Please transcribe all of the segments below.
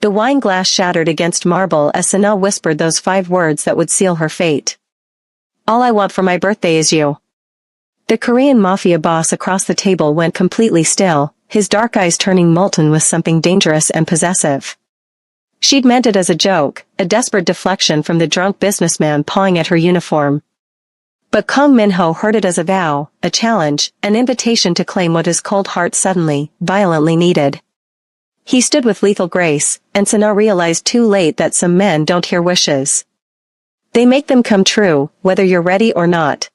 The wine glass shattered against marble as Sana whispered those 5 words that would seal her fate. "All I want for my birthday is you." The Korean Mafia boss across the table went completely still, his dark eyes turning molten with something dangerous and possessive. She'd meant it as a joke, a desperate deflection from the drunk businessman pawing at her uniform. But Kang Min-ho heard it as a vow, a challenge, an invitation to claim what his cold heart suddenly, violently needed. He stood with lethal grace, and Sana realized too late that some men don't hear wishes. They make them come true, whether you're ready or not.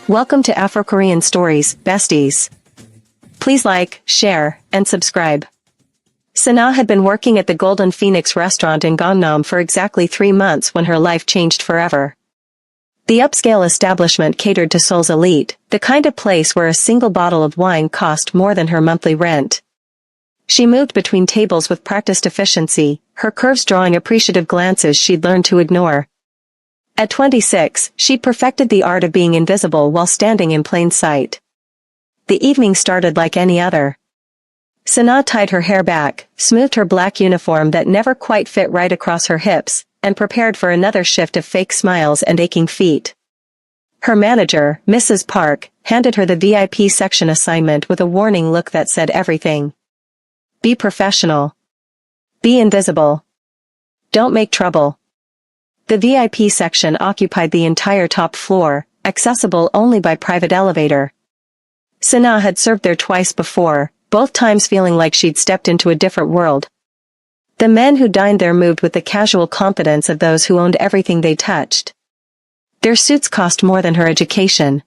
Welcome to Afro-Korean Stories, besties. Please like, share, and subscribe. Sana had been working at the Golden Phoenix restaurant in Gangnam for exactly 3 months when her life changed forever. The upscale establishment catered to Seoul's elite, the kind of place where a single bottle of wine cost more than her monthly rent. She moved between tables with practiced efficiency, her curves drawing appreciative glances she'd learned to ignore. At 26, she'd perfected the art of being invisible while standing in plain sight. The evening started like any other. Sana tied her hair back, smoothed her black uniform that never quite fit right across her hips, and prepared for another shift of fake smiles and aching feet. Her manager, Mrs. Park, handed her the VIP section assignment with a warning look that said everything. Be professional. Be invisible. Don't make trouble. The VIP section occupied the entire top floor, accessible only by private elevator. Sana had served there twice before, both times feeling like she'd stepped into a different world. The men who dined there moved with the casual confidence of those who owned everything they touched. Their suits cost more than her education.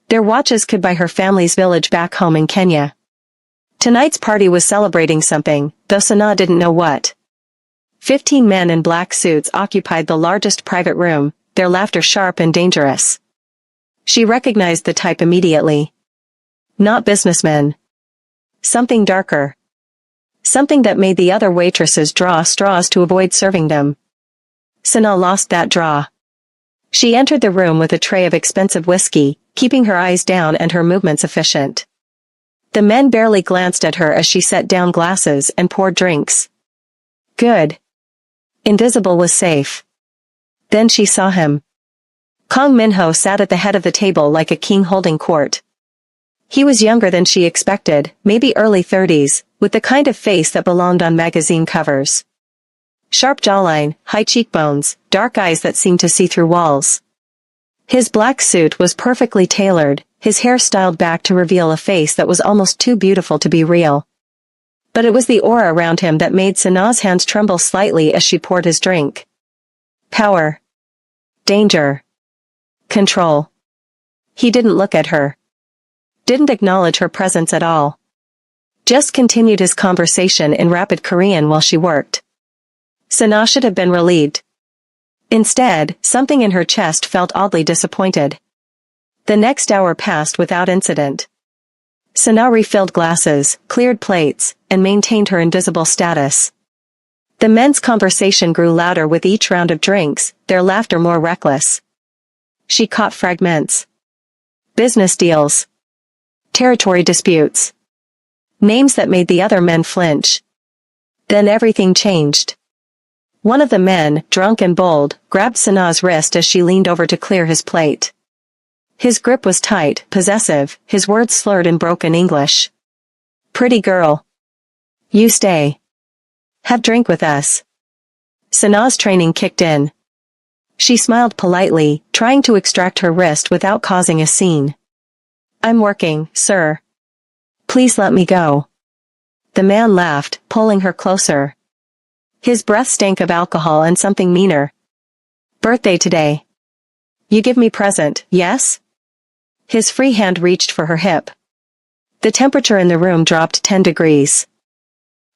Their watches could buy her family's village back home in Kenya. Tonight's party was celebrating something, though Sana didn't know what. 15 men in black suits occupied the largest private room, their laughter sharp and dangerous. She recognized the type immediately. Not businessmen. Something darker. Something that made the other waitresses draw straws to avoid serving them. Sana lost that draw. She entered the room with a tray of expensive whiskey, keeping her eyes down and her movements efficient. The men barely glanced at her as she set down glasses and poured drinks. Good. Invisible was safe. Then she saw him. Kang Min-ho sat at the head of the table like a king holding court. He was younger than she expected, maybe early 30s, with the kind of face that belonged on magazine covers. Sharp jawline, high cheekbones, dark eyes that seemed to see through walls. His black suit was perfectly tailored, his hair styled back to reveal a face that was almost too beautiful to be real. But it was the aura around him that made Sana's hands tremble slightly as she poured his drink. Power. Danger. Control. He didn't look at her. Didn't acknowledge her presence at all. Just continued his conversation in rapid Korean while she worked. Sana should have been relieved. Instead, something in her chest felt oddly disappointed. The next hour passed without incident. Sana refilled glasses, cleared plates, and maintained her invisible status. The men's conversation grew louder with each round of drinks, their laughter more reckless. She caught fragments. Business deals. Territory disputes. Names that made the other men flinch. Then everything changed. One of the men, drunk and bold, grabbed Sana's wrist as she leaned over to clear his plate. His grip was tight, possessive, his words slurred in broken English. Pretty girl. You stay. Have drink with us. Sana's training kicked in. She smiled politely, trying to extract her wrist without causing a scene. I'm working, sir. Please let me go. The man laughed, pulling her closer. His breath stank of alcohol and something meaner. Birthday today. You give me present, yes? His free hand reached for her hip. The temperature in the room dropped 10 degrees.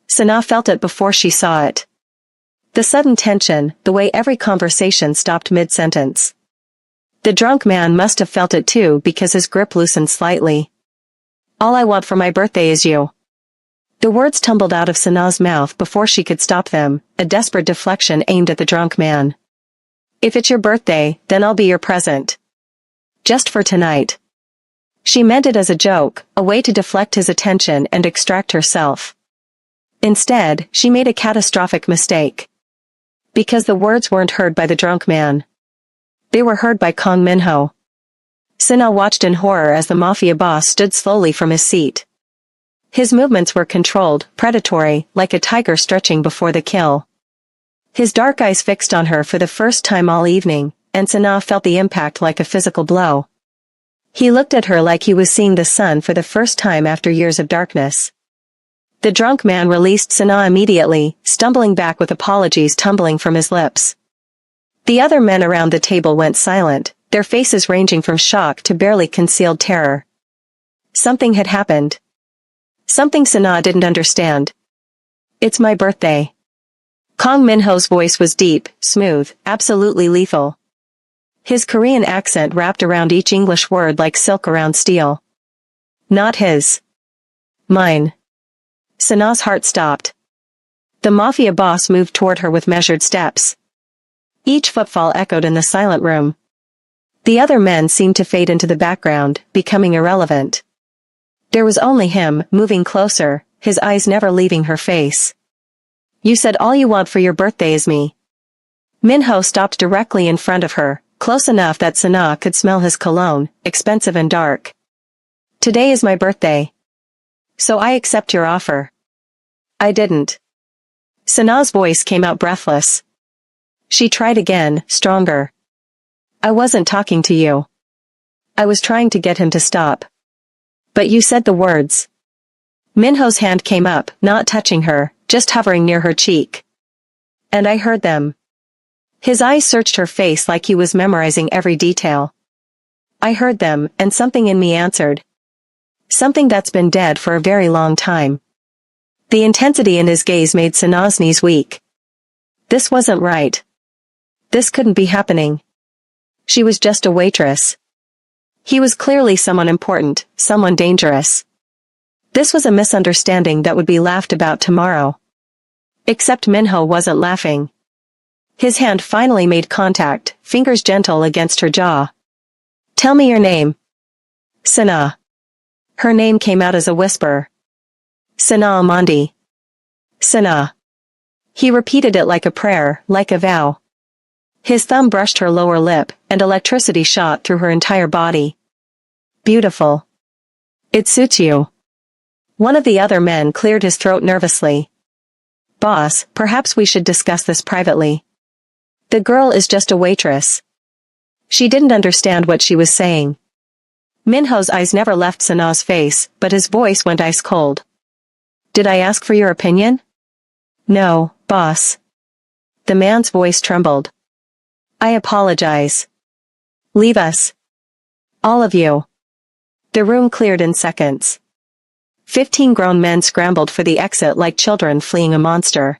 Sana felt it before she saw it. The sudden tension, the way every conversation stopped mid-sentence. The drunk man must have felt it too because his grip loosened slightly. All I want for my birthday is you. The words tumbled out of Sana's mouth before she could stop them, a desperate deflection aimed at the drunk man. If it's your birthday, then I'll be your present. Just for tonight. She meant it as a joke, a way to deflect his attention and extract herself. Instead, she made a catastrophic mistake. Because the words weren't heard by the drunk man. They were heard by Kang Minho. Sana watched in horror as the Mafia boss stood slowly from his seat. His movements were controlled, predatory, like a tiger stretching before the kill. His dark eyes fixed on her for the first time all evening, and Sana felt the impact like a physical blow. He looked at her like he was seeing the sun for the first time after years of darkness. The drunk man released Sana immediately, stumbling back with apologies tumbling from his lips. The other men around the table went silent, their faces ranging from shock to barely concealed terror. Something had happened. Something Sana didn't understand. It's my birthday. Kang Minho's voice was deep, smooth, absolutely lethal. His Korean accent wrapped around each English word like silk around steel. Not his. Mine. Sana's heart stopped. The Mafia boss moved toward her with measured steps. Each footfall echoed in the silent room. The other men seemed to fade into the background, becoming irrelevant. There was only him, moving closer, his eyes never leaving her face. You said all you want for your birthday is me. Minho stopped directly in front of her, close enough that Sana could smell his cologne, expensive and dark. Today is my birthday. So I accept your offer. I didn't. Sana's voice came out breathless. She tried again, stronger. I wasn't talking to you. I was trying to get him to stop. But you said the words. Minho's hand came up, not touching her, just hovering near her cheek. And I heard them. His eyes searched her face like he was memorizing every detail. I heard them, and something in me answered. Something that's been dead for a very long time. The intensity in his gaze made Sana's knees weak. This wasn't right. This couldn't be happening. She was just a waitress. He was clearly someone important, someone dangerous. This was a misunderstanding that would be laughed about tomorrow. Except Minho wasn't laughing. His hand finally made contact, fingers gentle against her jaw. Tell me your name. Sana. Her name came out as a whisper. Sana Amandi. Sana. He repeated it like a prayer, like a vow. His thumb brushed her lower lip, and electricity shot through her entire body. Beautiful. It suits you. One of the other men cleared his throat nervously. Boss, perhaps we should discuss this privately. The girl is just a waitress. She didn't understand what she was saying. Minho's eyes never left Sana's face, but his voice went ice cold. Did I ask for your opinion? No, boss. The man's voice trembled. I apologize. Leave us. All of you. The room cleared in seconds. 15 grown men scrambled for the exit like children fleeing a monster.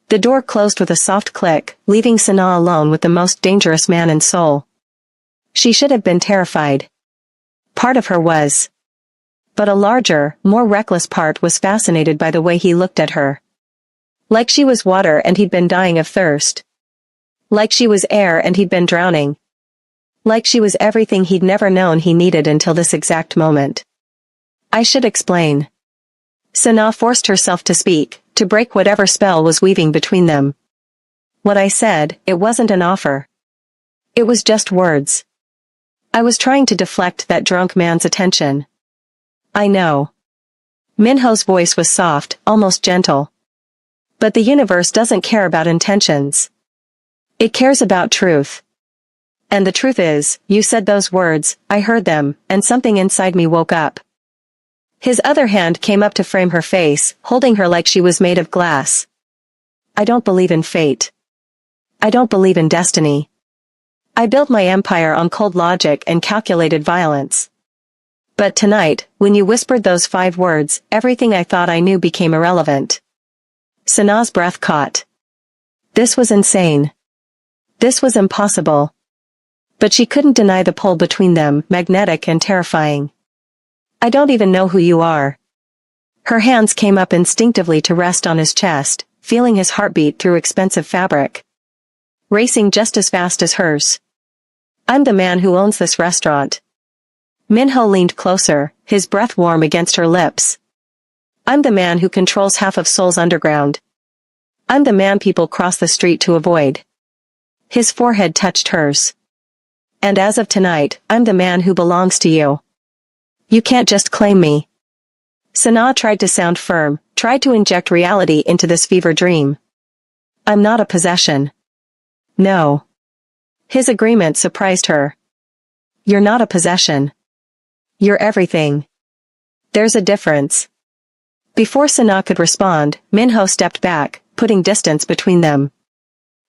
The door closed with a soft click, leaving Sana alone with the most dangerous man in Seoul. She should have been terrified. Part of her was. But a larger, more reckless part was fascinated by the way he looked at her. Like she was water and he'd been dying of thirst. Like she was air and he'd been drowning. Like she was everything he'd never known he needed until this exact moment. I should explain. Sana forced herself to speak, to break whatever spell was weaving between them. What I said, it wasn't an offer. It was just words. I was trying to deflect that drunk man's attention. I know. Minho's voice was soft, almost gentle. But the universe doesn't care about intentions. It cares about truth. And the truth is, you said those words, I heard them, and something inside me woke up. His other hand came up to frame her face, holding her like she was made of glass. I don't believe in fate. I don't believe in destiny. I built my empire on cold logic and calculated violence. But tonight, when you whispered those 5 words, everything I thought I knew became irrelevant. Sana's breath caught. This was insane. This was impossible. But she couldn't deny the pull between them, magnetic and terrifying. I don't even know who you are. Her hands came up instinctively to rest on his chest, feeling his heartbeat through expensive fabric. Racing just as fast as hers. I'm the man who owns this restaurant. Minho leaned closer, his breath warm against her lips. I'm the man who controls half of Seoul's underground. I'm the man people cross the street to avoid. His forehead touched hers. And as of tonight, I'm the man who belongs to you. You can't just claim me. Sana tried to sound firm, tried to inject reality into this fever dream. I'm not a possession. No. His agreement surprised her. You're not a possession. You're everything. There's a difference. Before Sana could respond, Minho stepped back, putting distance between them.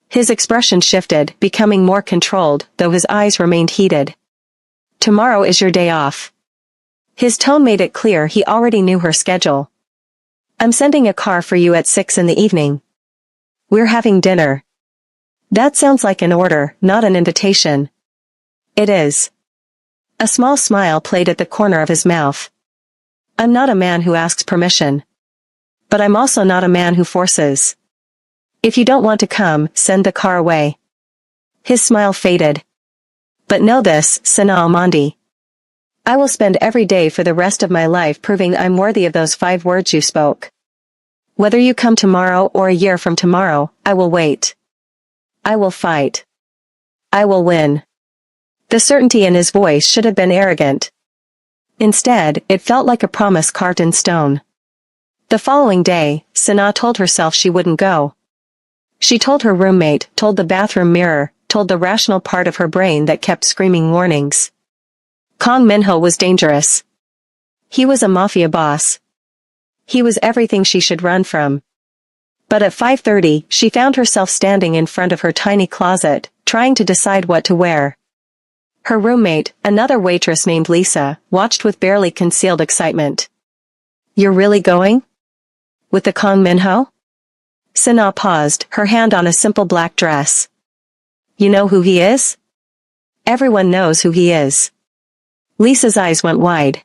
His expression shifted, becoming more controlled, though his eyes remained heated. Tomorrow is your day off. His tone made it clear he already knew her schedule. I'm sending a car for you at 6 in the evening. We're having dinner. That sounds like an order, not an invitation. It is. A small smile played at the corner of his mouth. I'm not a man who asks permission. But I'm also not a man who forces. If you don't want to come, send the car away. His smile faded. But know this, Sana Almondi. I will spend every day for the rest of my life proving I'm worthy of those 5 words you spoke. Whether you come tomorrow or a year from tomorrow, I will wait. I will fight. I will win. The certainty in his voice should have been arrogant. Instead, it felt like a promise carved in stone. The following day, Sana told herself she wouldn't go. She told her roommate, told the bathroom mirror, told the rational part of her brain that kept screaming warnings. Kang Minho was dangerous. He was a mafia boss. He was everything she should run from. But at 5:30, she found herself standing in front of her tiny closet, trying to decide what to wear. Her roommate, another waitress named Lisa, watched with barely concealed excitement. You're really going? With the Kang Minho? Sana paused, her hand on a simple black dress. You know who he is? Everyone knows who he is. Lisa's eyes went wide.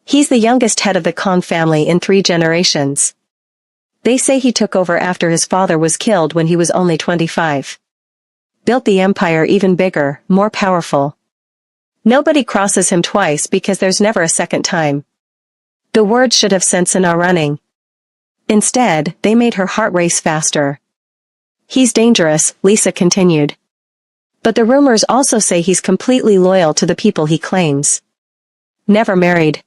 He's the youngest head of the Kang family in 3 generations. They say he took over after his father was killed when he was only 25. Built the empire even bigger, more powerful. Nobody crosses him twice because there's never a second time. The words should have sent Sana running. Instead, they made her heart race faster. He's dangerous, Lisa continued. But the rumors also say he's completely loyal to the people he claims. Never married.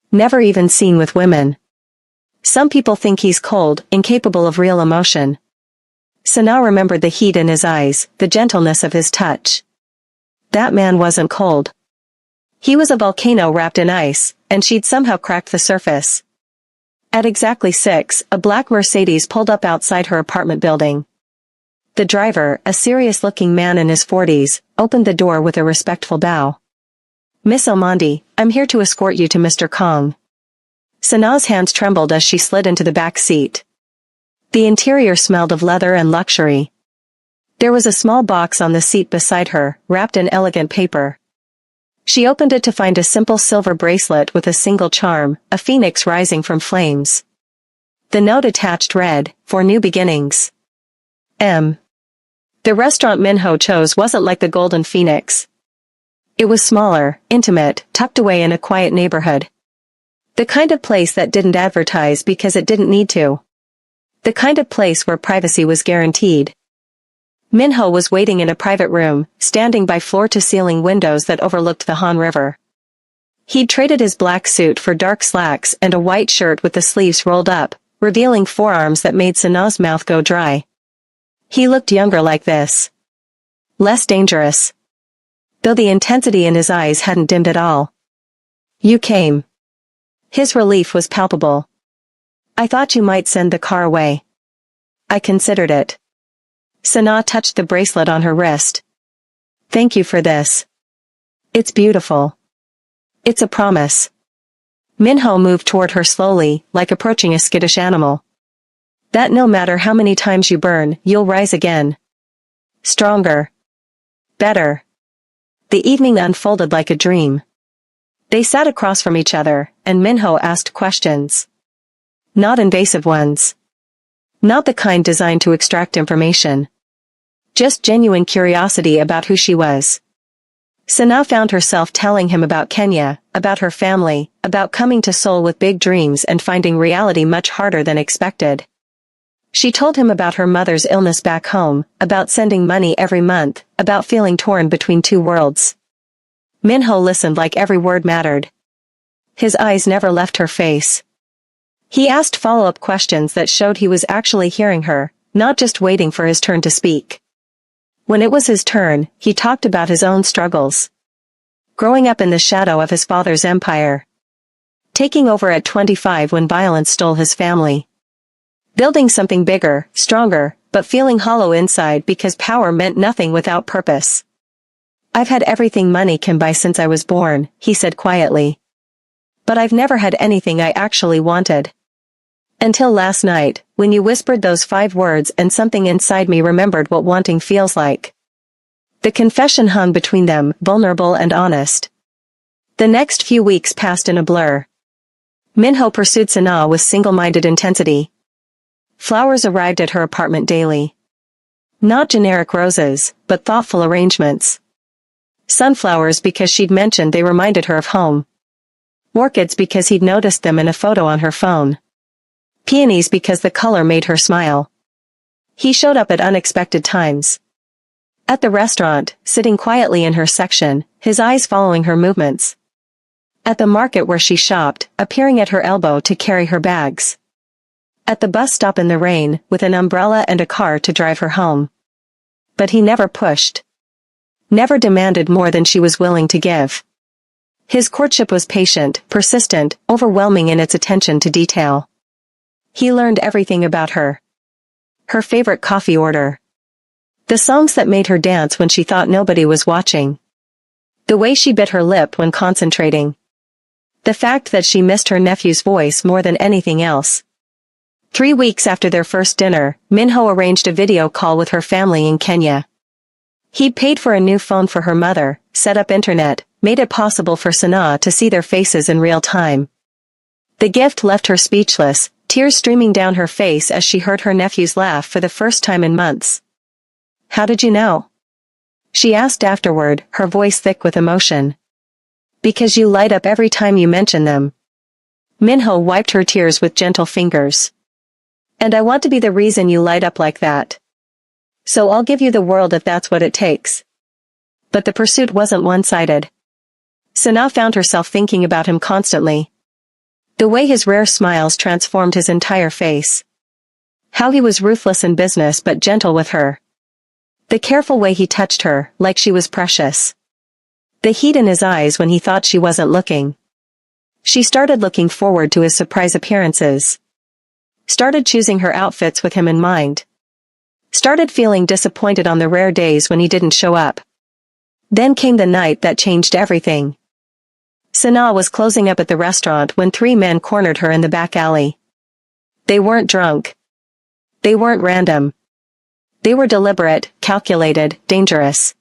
Never even seen with women. Some people think he's cold, incapable of real emotion. Sana remembered the heat in his eyes, the gentleness of his touch. That man wasn't cold. He was a volcano wrapped in ice, and she'd somehow cracked the surface. At exactly 6, a black Mercedes pulled up outside her apartment building. The driver, a serious-looking man in his 40s, opened the door with a respectful bow. Miss Almondi, I'm here to escort you to Mr. Kang. Sana's hands trembled as she slid into the back seat. The interior smelled of leather and luxury. There was a small box on the seat beside her, wrapped in elegant paper. She opened it to find a simple silver bracelet with a single charm, a phoenix rising from flames. The note attached read, "For new beginnings." M. The restaurant Minho chose wasn't like the Golden Phoenix. It was smaller, intimate, tucked away in a quiet neighborhood. The kind of place that didn't advertise because it didn't need to. The kind of place where privacy was guaranteed. Minho was waiting in a private room, standing by floor-to-ceiling windows that overlooked the Han River. He'd traded his black suit for dark slacks and a white shirt with the sleeves rolled up, revealing forearms that made Sana's mouth go dry. He looked younger like this. Less dangerous. Though the intensity in his eyes hadn't dimmed at all. You came. His relief was palpable. I thought you might send the car away. I considered it. Sana touched the bracelet on her wrist. Thank you for this. It's beautiful. It's a promise. Minho moved toward her slowly, like approaching a skittish animal. That no matter how many times you burn, you'll rise again. Stronger. Better. The evening unfolded like a dream. They sat across from each other, and Minho asked questions. Not invasive ones. Not the kind designed to extract information. Just genuine curiosity about who she was. Sana found herself telling him about Kenya, about her family, about coming to Seoul with big dreams and finding reality much harder than expected. She told him about her mother's illness back home, about sending money every month, about feeling torn between two worlds. Minho listened like every word mattered. His eyes never left her face. He asked follow-up questions that showed he was actually hearing her, not just waiting for his turn to speak. When it was his turn, he talked about his own struggles. Growing up in the shadow of his father's empire. Taking over at 25 when violence stole his family. Building something bigger, stronger, but feeling hollow inside because power meant nothing without purpose. I've had everything money can buy since I was born, he said quietly. But I've never had anything I actually wanted. Until last night, when you whispered those 5 words and something inside me remembered what wanting feels like. The confession hung between them, vulnerable and honest. The next few weeks passed in a blur. Minho pursued Sana with single-minded intensity. Flowers arrived at her apartment daily. Not generic roses, but thoughtful arrangements. Sunflowers because she'd mentioned they reminded her of home. Orchids because he'd noticed them in a photo on her phone. Peonies because the color made her smile. He showed up at unexpected times. At the restaurant, sitting quietly in her section, his eyes following her movements. At the market where she shopped, appearing at her elbow to carry her bags. At the bus stop in the rain, with an umbrella and a car to drive her home. But he never pushed. Never demanded more than she was willing to give. His courtship was patient, persistent, overwhelming in its attention to detail. He learned everything about her. Her favorite coffee order. The songs that made her dance when she thought nobody was watching. The way she bit her lip when concentrating. The fact that she missed her nephew's voice more than anything else. 3 weeks after their first dinner, Minho arranged a video call with her family in Kenya. He'd paid for a new phone for her mother, set up internet, made it possible for Sana to see their faces in real time. The gift left her speechless, tears streaming down her face as she heard her nephew's laugh for the first time in months. "How did you know?" she asked afterward, her voice thick with emotion. "Because you light up every time you mention them." Minho wiped her tears with gentle fingers. "And I want to be the reason you light up like that. So I'll give you the world if that's what it takes." But the pursuit wasn't one-sided. Sana found herself thinking about him constantly. The way his rare smiles transformed his entire face. How he was ruthless in business but gentle with her. The careful way he touched her, like she was precious. The heat in his eyes when he thought she wasn't looking. She started looking forward to his surprise appearances. Started choosing her outfits with him in mind. Started feeling disappointed on the rare days when he didn't show up. Then came the night that changed everything. Sana was closing up at the restaurant when 3 men cornered her in the back alley. They weren't drunk. They weren't random. They were deliberate, calculated, dangerous.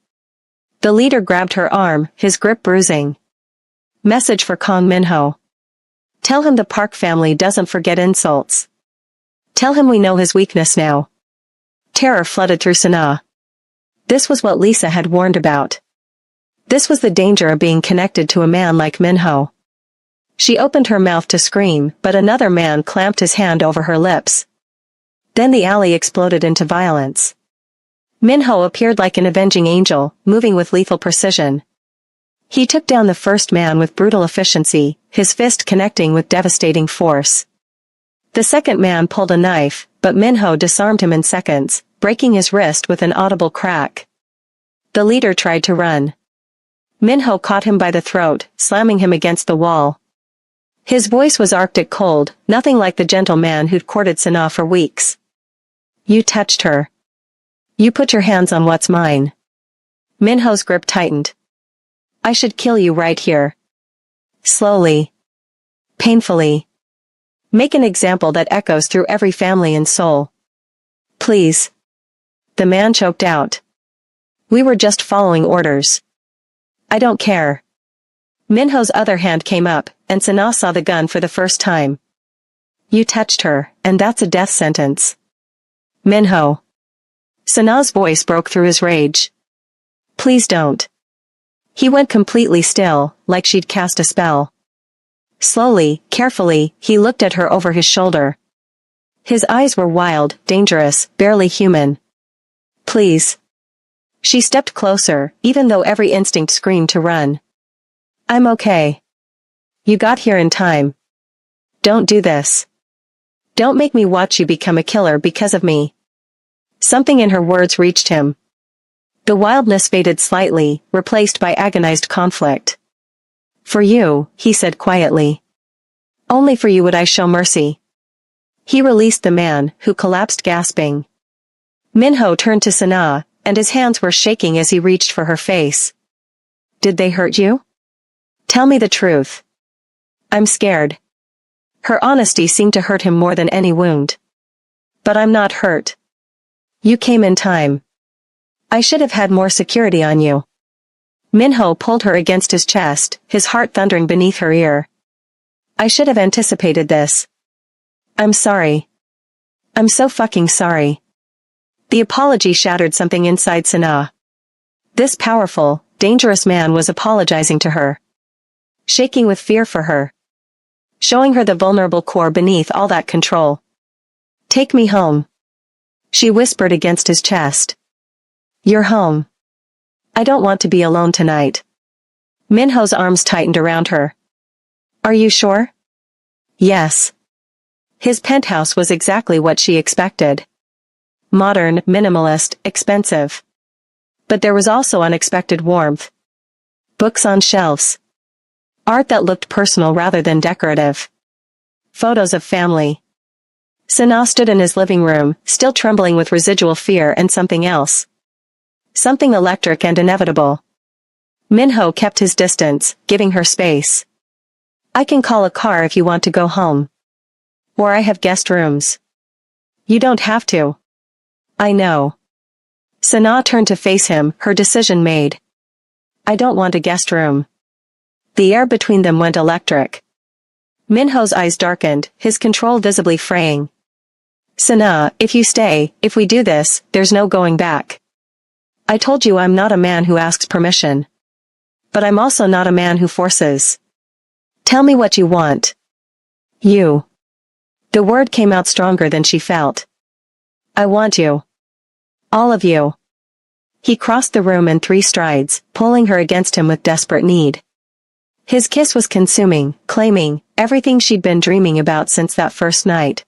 The leader grabbed her arm, his grip bruising. Message for Kong Minho. Tell him the Park family doesn't forget insults. Tell him we know his weakness now. Terror flooded through Sana. This was what Lisa had warned about. This was the danger of being connected to a man like Minho. She opened her mouth to scream, but another man clamped his hand over her lips. Then the alley exploded into violence. Minho appeared like an avenging angel, moving with lethal precision. He took down the first man with brutal efficiency, his fist connecting with devastating force. The second man pulled a knife, but Minho disarmed him in seconds, breaking his wrist with an audible crack. The leader tried to run. Minho caught him by the throat, slamming him against the wall. His voice was arctic cold, nothing like the gentle man who'd courted Sana for weeks. "You touched her. You put your hands on what's mine." Minho's grip tightened. "I should kill you right here. Slowly. Painfully. Make an example that echoes through every family in Seoul. Please." The man choked out. "We were just following orders." "I don't care." Minho's other hand came up, and Sana saw the gun for the first time. "You touched her, and that's a death sentence." "Minho." Sana's voice broke through his rage. "Please don't." He went completely still, like she'd cast a spell. Slowly, carefully, he looked at her over his shoulder. His eyes were wild, dangerous, barely human. Please. She stepped closer, even though every instinct screamed to run. I'm okay. You got here in time. Don't do this. Don't make me watch you become a killer because of me. Something in her words reached him. The wildness faded slightly, replaced by agonized conflict. For you, he said quietly. Only for you would I show mercy. He released the man, who collapsed gasping. Minho turned to Sana, and his hands were shaking as he reached for her face. Did they hurt you? Tell me the truth. I'm scared. Her honesty seemed to hurt him more than any wound. But I'm not hurt. You came in time. I should have had more security on you. Minho pulled her against his chest, his heart thundering beneath her ear. I should have anticipated this. I'm sorry. I'm so fucking sorry. The apology shattered something inside Sana. This powerful, dangerous man was apologizing to her. Shaking with fear for her. Showing her the vulnerable core beneath all that control. Take me home. She whispered against his chest. You're home. I don't want to be alone tonight. Minho's arms tightened around her. Are you sure? Yes. His penthouse was exactly what she expected. Modern, minimalist, expensive. But there was also unexpected warmth. Books on shelves. Art that looked personal rather than decorative. Photos of family. Sana stood in his living room, still trembling with residual fear and something else. Something electric and inevitable. Minho kept his distance, giving her space. I can call a car if you want to go home. Or I have guest rooms. You don't have to. I know. Sana turned to face him, her decision made. I don't want a guest room. The air between them went electric. Minho's eyes darkened, his control visibly fraying. Sana, if you stay, if we do this, there's no going back. I told you I'm not a man who asks permission. But I'm also not a man who forces. Tell me what you want. You. The word came out stronger than she felt. I want you. All of you. He crossed the room in 3 strides, pulling her against him with desperate need. His kiss was consuming, claiming everything she'd been dreaming about since that first night.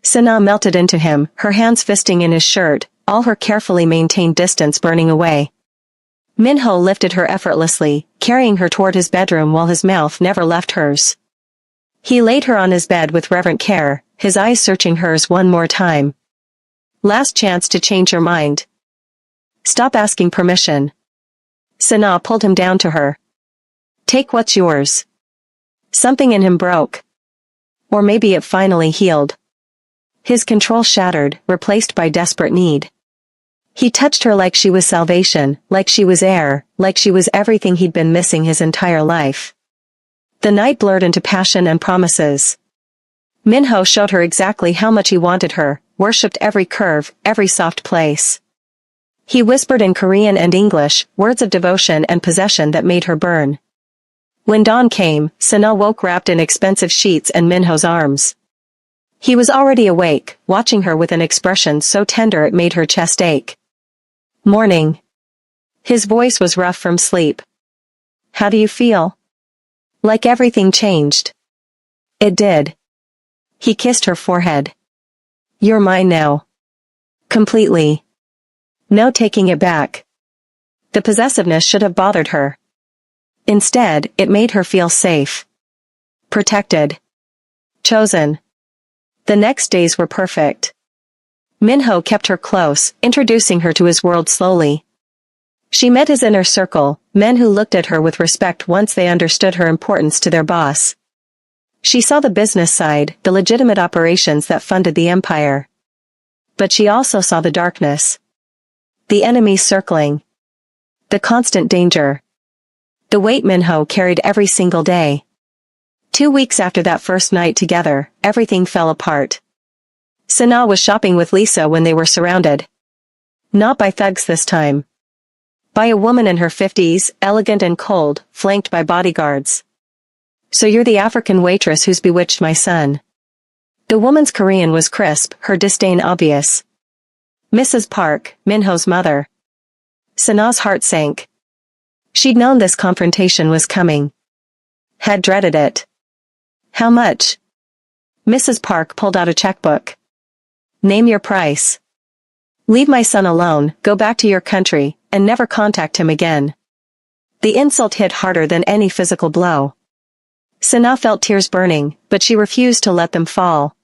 Sana melted into him, her hands fisting in his shirt, all her carefully maintained distance burning away. Minho lifted her effortlessly, carrying her toward his bedroom while his mouth never left hers. He laid her on his bed with reverent care, his eyes searching hers one more time. Last chance to change her mind. Stop asking permission. Sana pulled him down to her. Take what's yours. Something in him broke. Or maybe it finally healed. His control shattered, replaced by desperate need. He touched her like she was salvation, like she was air, like she was everything he'd been missing his entire life. The night blurred into passion and promises. Minho showed her exactly how much he wanted her, worshipped every curve, every soft place. He whispered in Korean and English, words of devotion and possession that made her burn. When dawn came, Sana woke wrapped in expensive sheets and Minho's arms. He was already awake, watching her with an expression so tender it made her chest ache. Morning. His voice was rough from sleep. How do you feel? Like everything changed. It did. He kissed her forehead. You're mine now. Completely. No taking it back. The possessiveness should have bothered her. Instead, it made her feel safe. Protected. Chosen. The next days were perfect. Minho kept her close, introducing her to his world slowly. She met his inner circle, men who looked at her with respect once they understood her importance to their boss. She saw the business side, the legitimate operations that funded the empire. But she also saw the darkness. The enemies circling. The constant danger. The weight Minho carried every single day. 2 weeks after that first night together, everything fell apart. Sana was shopping with Lisa when they were surrounded. Not by thugs this time. By a woman in her 50s, elegant and cold, flanked by bodyguards. So you're the African waitress who's bewitched my son. The woman's Korean was crisp, her disdain obvious. Mrs. Park, Minho's mother. Sana's heart sank. She'd known this confrontation was coming. Had dreaded it. How much? Mrs. Park pulled out a checkbook. Name your price. Leave my son alone, go back to your country, and never contact him again. The insult hit harder than any physical blow. Sana felt tears burning, but she refused to let them fall.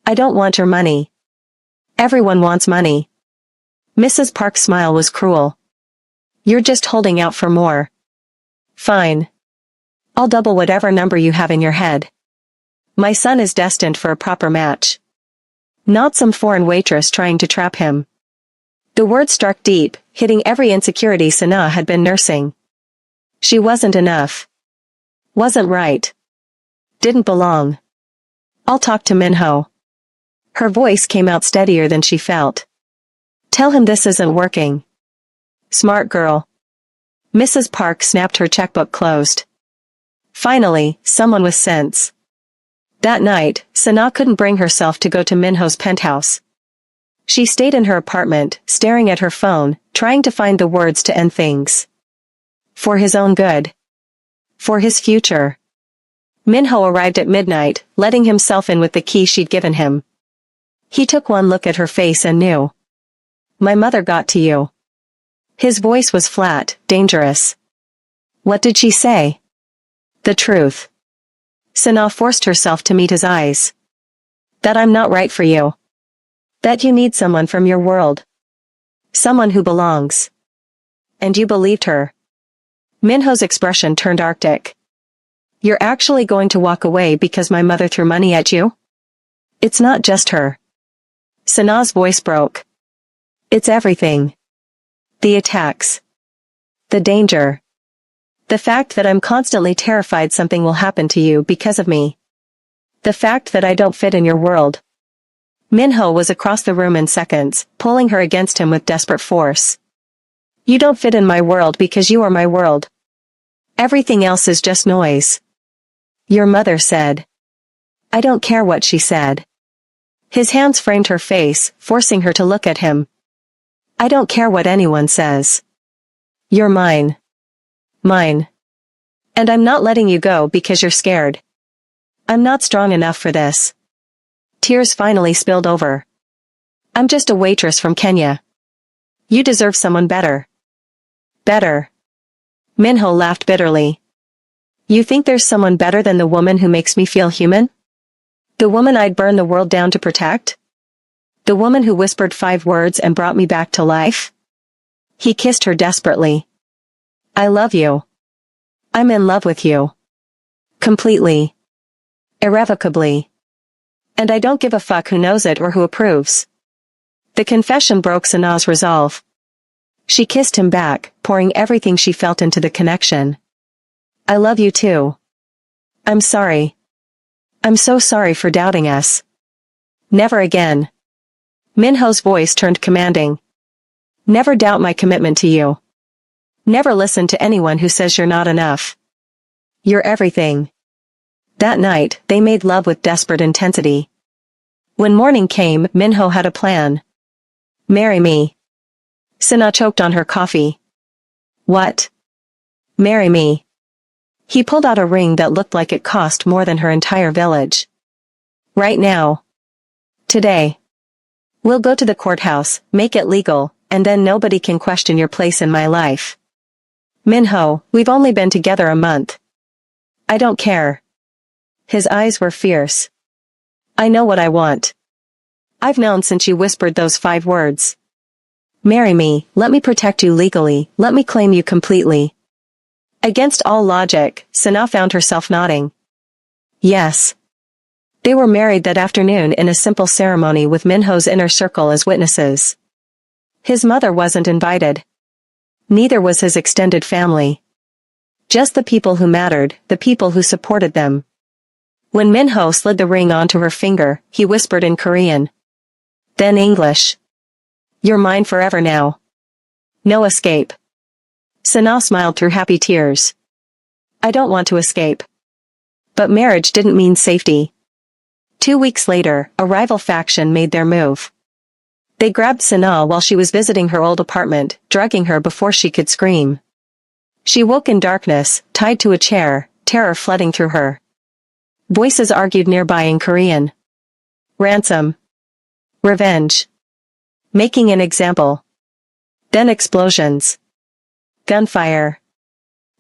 I don't want your money. Everyone wants money. Mrs. Park's smile was cruel. You're just holding out for more. Fine. I'll double whatever number you have in your head. My son is destined for a proper match. Not some foreign waitress trying to trap him. The word struck deep, hitting every insecurity Sana had been nursing. She wasn't enough. Wasn't right. Didn't belong. I'll talk to Minho. Her voice came out steadier than she felt. Tell him this isn't working. Smart girl. Mrs. Park snapped her checkbook closed. Finally, someone with sense. That night, Sana couldn't bring herself to go to Minho's penthouse. She stayed in her apartment, staring at her phone, trying to find the words to end things. For his own good. For his future. Minho arrived at midnight, letting himself in with the key she'd given him. He took one look at her face and knew. My mother got to you. His voice was flat, dangerous. What did she say? The truth. Sana forced herself to meet his eyes. That I'm not right for you. That you need someone from your world. Someone who belongs. And you believed her. Minho's expression turned arctic. You're actually going to walk away because my mother threw money at you? It's not just her. Sana's voice broke. It's everything. The attacks. The danger. The fact that I'm constantly terrified something will happen to you because of me. The fact that I don't fit in your world. Minho was across the room in seconds, pulling her against him with desperate force. You don't fit in my world because you are my world. Everything else is just noise. Your mother said. I don't care what she said. His hands framed her face, forcing her to look at him. I don't care what anyone says. You're mine. Mine. And I'm not letting you go because you're scared. I'm not strong enough for this. Tears finally spilled over. I'm just a waitress from Kenya. You deserve someone better. Better. Minho laughed bitterly. You think there's someone better than the woman who makes me feel human? The woman I'd burn the world down to protect? The woman who whispered 5 words and brought me back to life? He kissed her desperately. I love you. I'm in love with you. Completely. Irrevocably. And I don't give a fuck who knows it or who approves. The confession broke Sana's resolve. She kissed him back, pouring everything she felt into the connection. I love you too. I'm sorry. I'm so sorry for doubting us. Never again. Minho's voice turned commanding. Never doubt my commitment to you. Never listen to anyone who says you're not enough. You're everything. That night, they made love with desperate intensity. When morning came, Minho had a plan. Marry me. Sana choked on her coffee. What? Marry me. He pulled out a ring that looked like it cost more than her entire village. Right now. Today. We'll go to the courthouse, make it legal, and then nobody can question your place in my life. Minho, we've only been together a month. I don't care. His eyes were fierce. I know what I want. I've known since you whispered those 5 words. Marry me, let me protect you legally, let me claim you completely. Against all logic, Sana found herself nodding. Yes. They were married that afternoon in a simple ceremony with Minho's inner circle as witnesses. His mother wasn't invited. Neither was his extended family. Just the people who mattered, the people who supported them. When Minho slid the ring onto her finger, he whispered in Korean. Then English. You're mine forever now. No escape. Sana smiled through happy tears. I don't want to escape. But marriage didn't mean safety. 2 weeks later, a rival faction made their move. They grabbed Sana while she was visiting her old apartment, dragging her before she could scream. She woke in darkness, tied to a chair, terror flooding through her. Voices argued nearby in Korean. Ransom. Revenge. Making an example. Then explosions. Gunfire.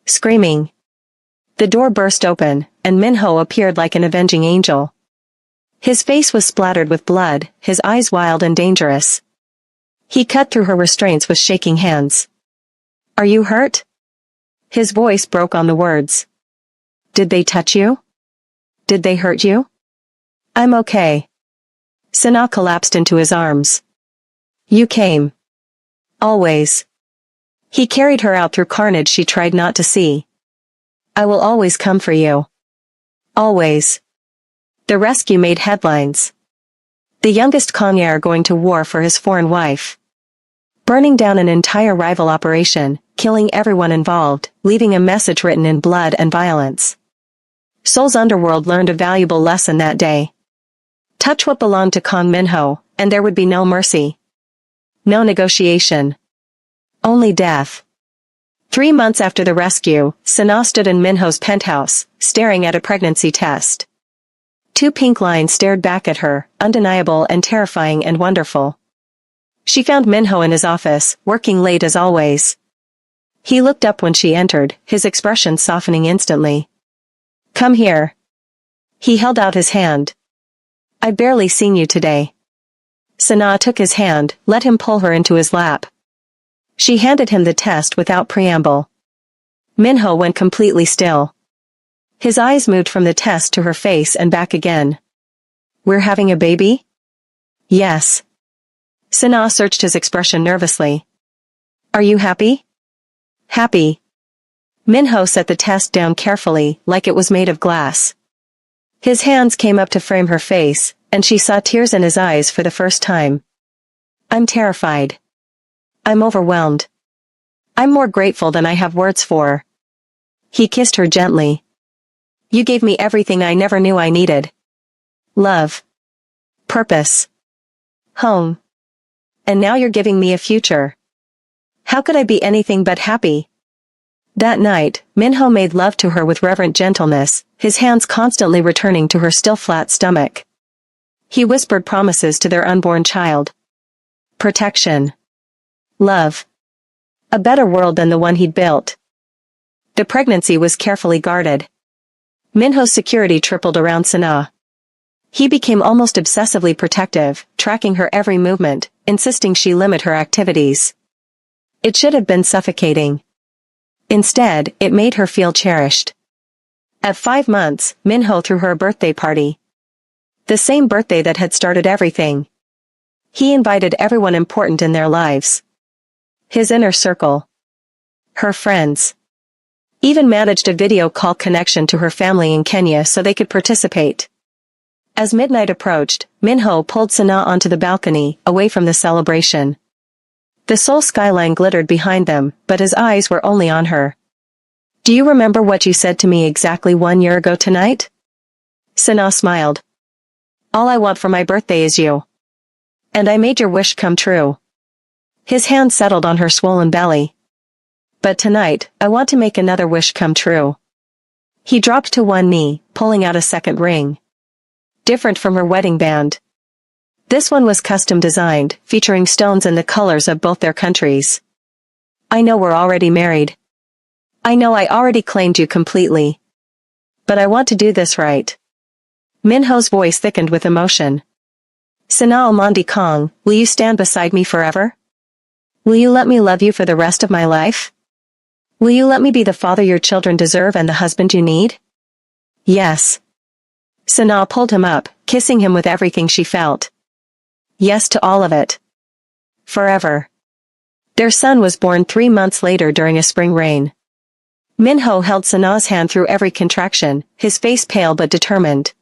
Screaming. The door burst open, and Minho appeared like an avenging angel. His face was splattered with blood, his eyes wild and dangerous. He cut through her restraints with shaking hands. Are you hurt? His voice broke on the words. Did they touch you? Did they hurt you? I'm okay. Sana collapsed into his arms. You came. Always. He carried her out through carnage she tried not to see. I will always come for you. Always. The rescue made headlines. The youngest Kongyair going to war for his foreign wife. Burning down an entire rival operation, killing everyone involved, leaving a message written in blood and violence. Seoul's underworld learned a valuable lesson that day. Touch what belonged to Kong Minho, and there would be no mercy. No negotiation. Only death. 3 months after the rescue, Sana stood in Minho's penthouse, staring at a pregnancy test. 2 pink lines stared back at her, undeniable and terrifying and wonderful. She found Minho in his office, working late as always. He looked up when she entered, his expression softening instantly. Come here. He held out his hand. I've barely seen you today. Sana took his hand, let him pull her into his lap. She handed him the test without preamble. Minho went completely still. His eyes moved from the test to her face and back again. We're having a baby? Yes. Sana searched his expression nervously. Are you happy? Happy. Minho set the test down carefully, like it was made of glass. His hands came up to frame her face, and she saw tears in his eyes for the first time. I'm terrified. I'm overwhelmed. I'm more grateful than I have words for. He kissed her gently. You gave me everything I never knew I needed. Love. Purpose. Home. And now you're giving me a future. How could I be anything but happy? That night, Minho made love to her with reverent gentleness, his hands constantly returning to her still flat stomach. He whispered promises to their unborn child. Protection. Love. A better world than the one he'd built. The pregnancy was carefully guarded. Minho's security tripled around Sana. He became almost obsessively protective, tracking her every movement, insisting she limit her activities. It should have been suffocating. Instead, it made her feel cherished. At 5 months, Minho threw her a birthday party. The same birthday that had started everything. He invited everyone important in their lives. His inner circle. Her friends. Even managed a video call connection to her family in Kenya so they could participate. As midnight approached, Minho pulled Sana onto the balcony, away from the celebration. The Seoul skyline glittered behind them, but his eyes were only on her. Do you remember what you said to me exactly 1 year ago tonight? Sana smiled. All I want for my birthday is you. And I made your wish come true. His hand settled on her swollen belly. But tonight, I want to make another wish come true. He dropped to one knee, pulling out a second ring. Different from her wedding band. This one was custom designed, featuring stones in the colors of both their countries. I know we're already married. I know I already claimed you completely. But I want to do this right. Minho's voice thickened with emotion. Sana Almandi Kong, will you stand beside me forever? Will you let me love you for the rest of my life? Will you let me be the father your children deserve and the husband you need? Yes. Sana pulled him up, kissing him with everything she felt. Yes to all of it. Forever. Their son was born 3 months later during a spring rain. Minho held Sana's hand through every contraction, his face pale but determined.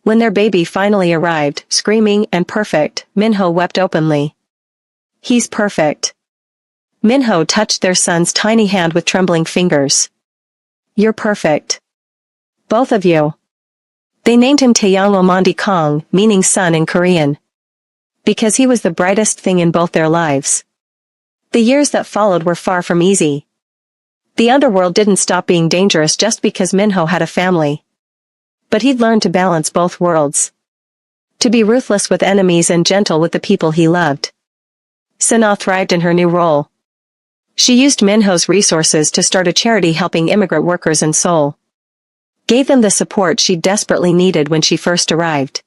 When their baby finally arrived, screaming and perfect, Minho wept openly. He's perfect. Minho touched their son's tiny hand with trembling fingers. You're perfect. Both of you. They named him Taeyang Omandi Kong, meaning son in Korean. Because he was the brightest thing in both their lives. The years that followed were far from easy. The underworld didn't stop being dangerous just because Minho had a family. But he'd learned to balance both worlds. To be ruthless with enemies and gentle with the people he loved. Sana thrived in her new role. She used Minho's resources to start a charity helping immigrant workers in Seoul. Gave them the support she desperately needed when she first arrived.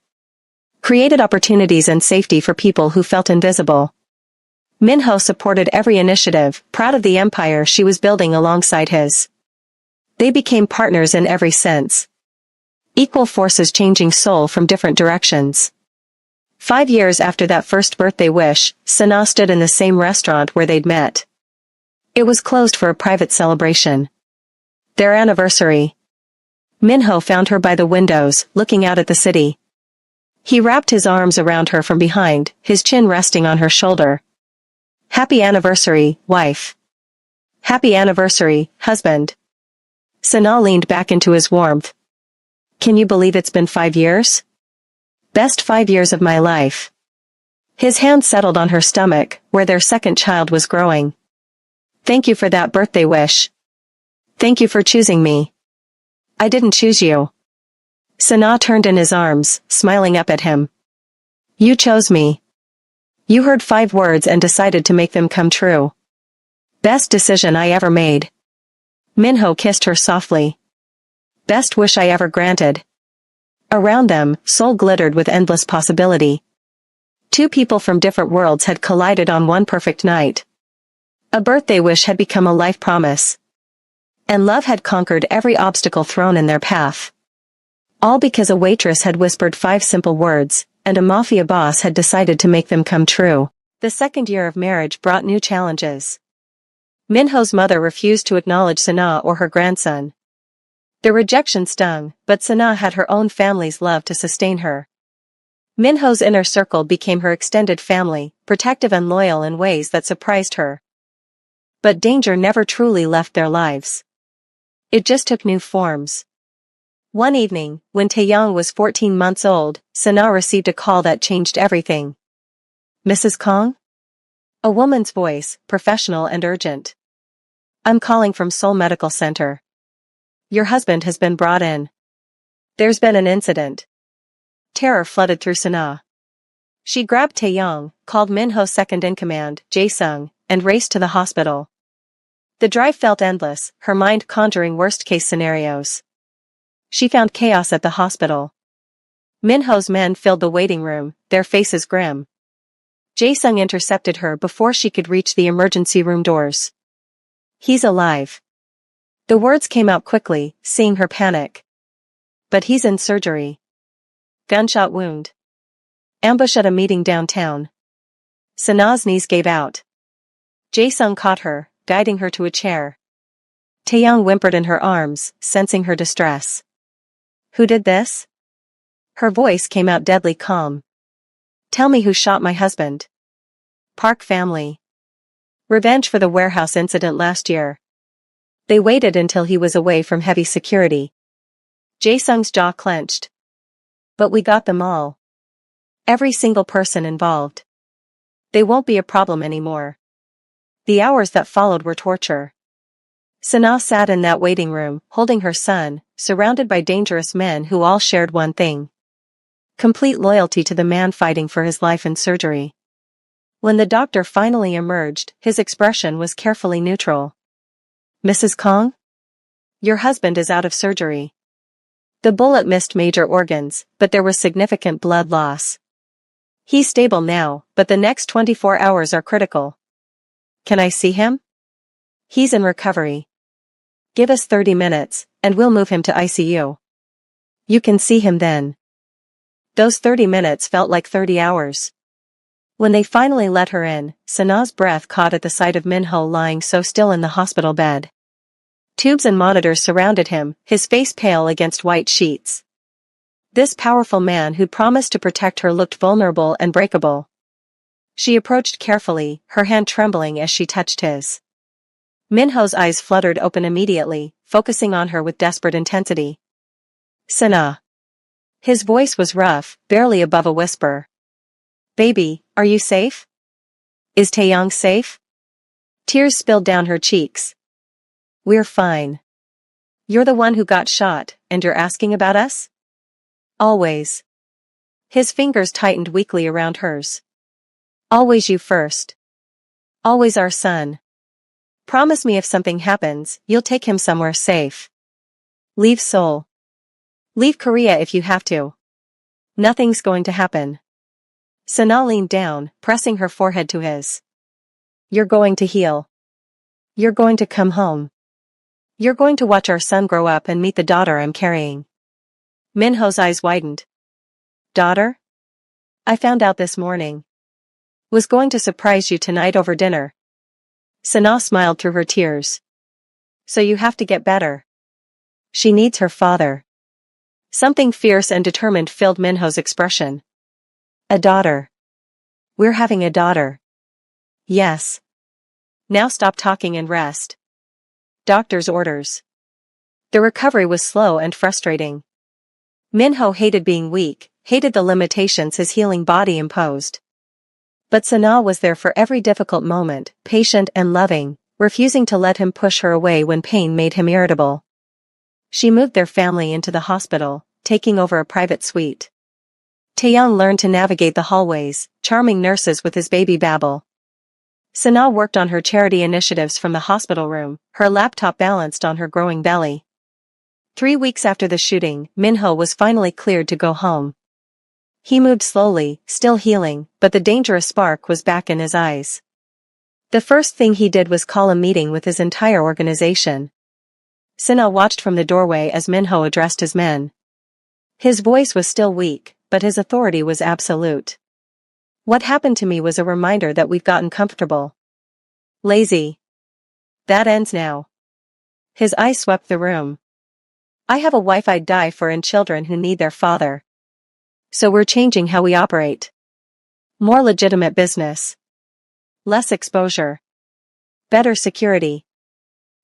Created opportunities and safety for people who felt invisible. Minho supported every initiative, proud of the empire she was building alongside his. They became partners in every sense. Equal forces changing Seoul from different directions. 5 years after that first birthday wish, Sana stood in the same restaurant where they'd met. It was closed for a private celebration. Their anniversary. Minho found her by the windows, looking out at the city. He wrapped his arms around her from behind, his chin resting on her shoulder. Happy anniversary, wife. Happy anniversary, husband. Sana leaned back into his warmth. Can you believe it's been 5 years? Best 5 years of my life. His hand settled on her stomach, where their second child was growing. Thank you for that birthday wish. Thank you for choosing me. I didn't choose you. Sana turned in his arms, smiling up at him. You chose me. You heard 5 words and decided to make them come true. Best decision I ever made. Minho kissed her softly. Best wish I ever granted. Around them, Seoul glittered with endless possibility. 2 people from different worlds had collided on one perfect night. A birthday wish had become a life promise. And love had conquered every obstacle thrown in their path. All because a waitress had whispered 5 simple words, and a mafia boss had decided to make them come true. The second year of marriage brought new challenges. Minho's mother refused to acknowledge Sana or her grandson. The rejection stung, but Sana had her own family's love to sustain her. Minho's inner circle became her extended family, protective and loyal in ways that surprised her. But danger never truly left their lives. It just took new forms. One evening, when Taeyang was 14 months old, Sana received a call that changed everything. Mrs. Kong? A woman's voice, professional and urgent. I'm calling from Seoul Medical Center. Your husband has been brought in. There's been an incident. Terror flooded through Sana. She grabbed Taeyang, called Minho's second-in-command, Jae-sung, and raced to the hospital. The drive felt endless, her mind conjuring worst-case scenarios. She found chaos at the hospital. Minho's men filled the waiting room, their faces grim. Jae-sung intercepted her before she could reach the emergency room doors. He's alive. The words came out quickly, seeing her panic. But he's in surgery. Gunshot wound. Ambush at a meeting downtown. Sana's knees gave out. Jae-sung caught her, guiding her to a chair. Taeyang whimpered in her arms, sensing her distress. Who did this? Her voice came out deadly calm. Tell me who shot my husband. Park family. Revenge for the warehouse incident last year. They waited until he was away from heavy security. Jae-sung's jaw clenched. But we got them all. Every single person involved. They won't be a problem anymore. The hours that followed were torture. Sana sat in that waiting room, holding her son, surrounded by dangerous men who all shared one thing. Complete loyalty to the man fighting for his life in surgery. When the doctor finally emerged, his expression was carefully neutral. Mrs. Kong? Your husband is out of surgery. The bullet missed major organs, but there was significant blood loss. He's stable now, but the next 24 hours are critical. Can I see him? He's in recovery. Give us 30 minutes, and we'll move him to ICU. You can see him then. Those 30 minutes felt like 30 hours. When they finally let her in, Sana's breath caught at the sight of Minho lying so still in the hospital bed. Tubes and monitors surrounded him, his face pale against white sheets. This powerful man who'd promised to protect her looked vulnerable and breakable. She approached carefully, her hand trembling as she touched his. Minho's eyes fluttered open immediately, focusing on her with desperate intensity. Sana. His voice was rough, barely above a whisper. Baby, are you safe? Is Taeyong safe? Tears spilled down her cheeks. We're fine. You're the one who got shot, and you're asking about us? Always. His fingers tightened weakly around hers. Always you first. Always our son. Promise me if something happens, you'll take him somewhere safe. Leave Seoul. Leave Korea if you have to. Nothing's going to happen. Sana leaned down, pressing her forehead to his. You're going to heal. You're going to come home. You're going to watch our son grow up and meet the daughter I'm carrying. Minho's eyes widened. Daughter? I found out this morning. Was going to surprise you tonight over dinner. Sana smiled through her tears. So you have to get better. She needs her father. Something fierce and determined filled Minho's expression. A daughter. We're having a daughter. Yes. Now stop talking and rest. Doctor's orders. The recovery was slow and frustrating. Minho hated being weak, hated the limitations his healing body imposed. But Sana was there for every difficult moment, patient and loving, refusing to let him push her away when pain made him irritable. She moved their family into the hospital, taking over a private suite. Taeyong learned to navigate the hallways, charming nurses with his baby babble. Sana worked on her charity initiatives from the hospital room, her laptop balanced on her growing belly. 3 weeks after the shooting, Minho was finally cleared to go home. He moved slowly, still healing, but the dangerous spark was back in his eyes. The first thing he did was call a meeting with his entire organization. Sana watched from the doorway as Minho addressed his men. His voice was still weak, but his authority was absolute. What happened to me was a reminder that we've gotten comfortable. Lazy. That ends now. His eyes swept the room. I have a wife I'd die for and children who need their father. So we're changing how we operate. More legitimate business. Less exposure. Better security.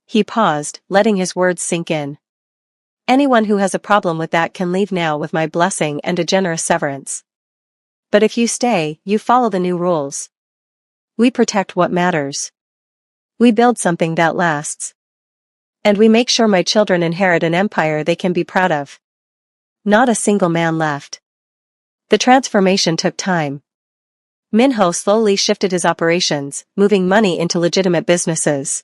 He paused, letting his words sink in. Anyone who has a problem with that can leave now with my blessing and a generous severance. But if you stay, you follow the new rules. We protect what matters. We build something that lasts. And we make sure my children inherit an empire they can be proud of. Not a single man left. The transformation took time. Minho slowly shifted his operations, moving money into legitimate businesses.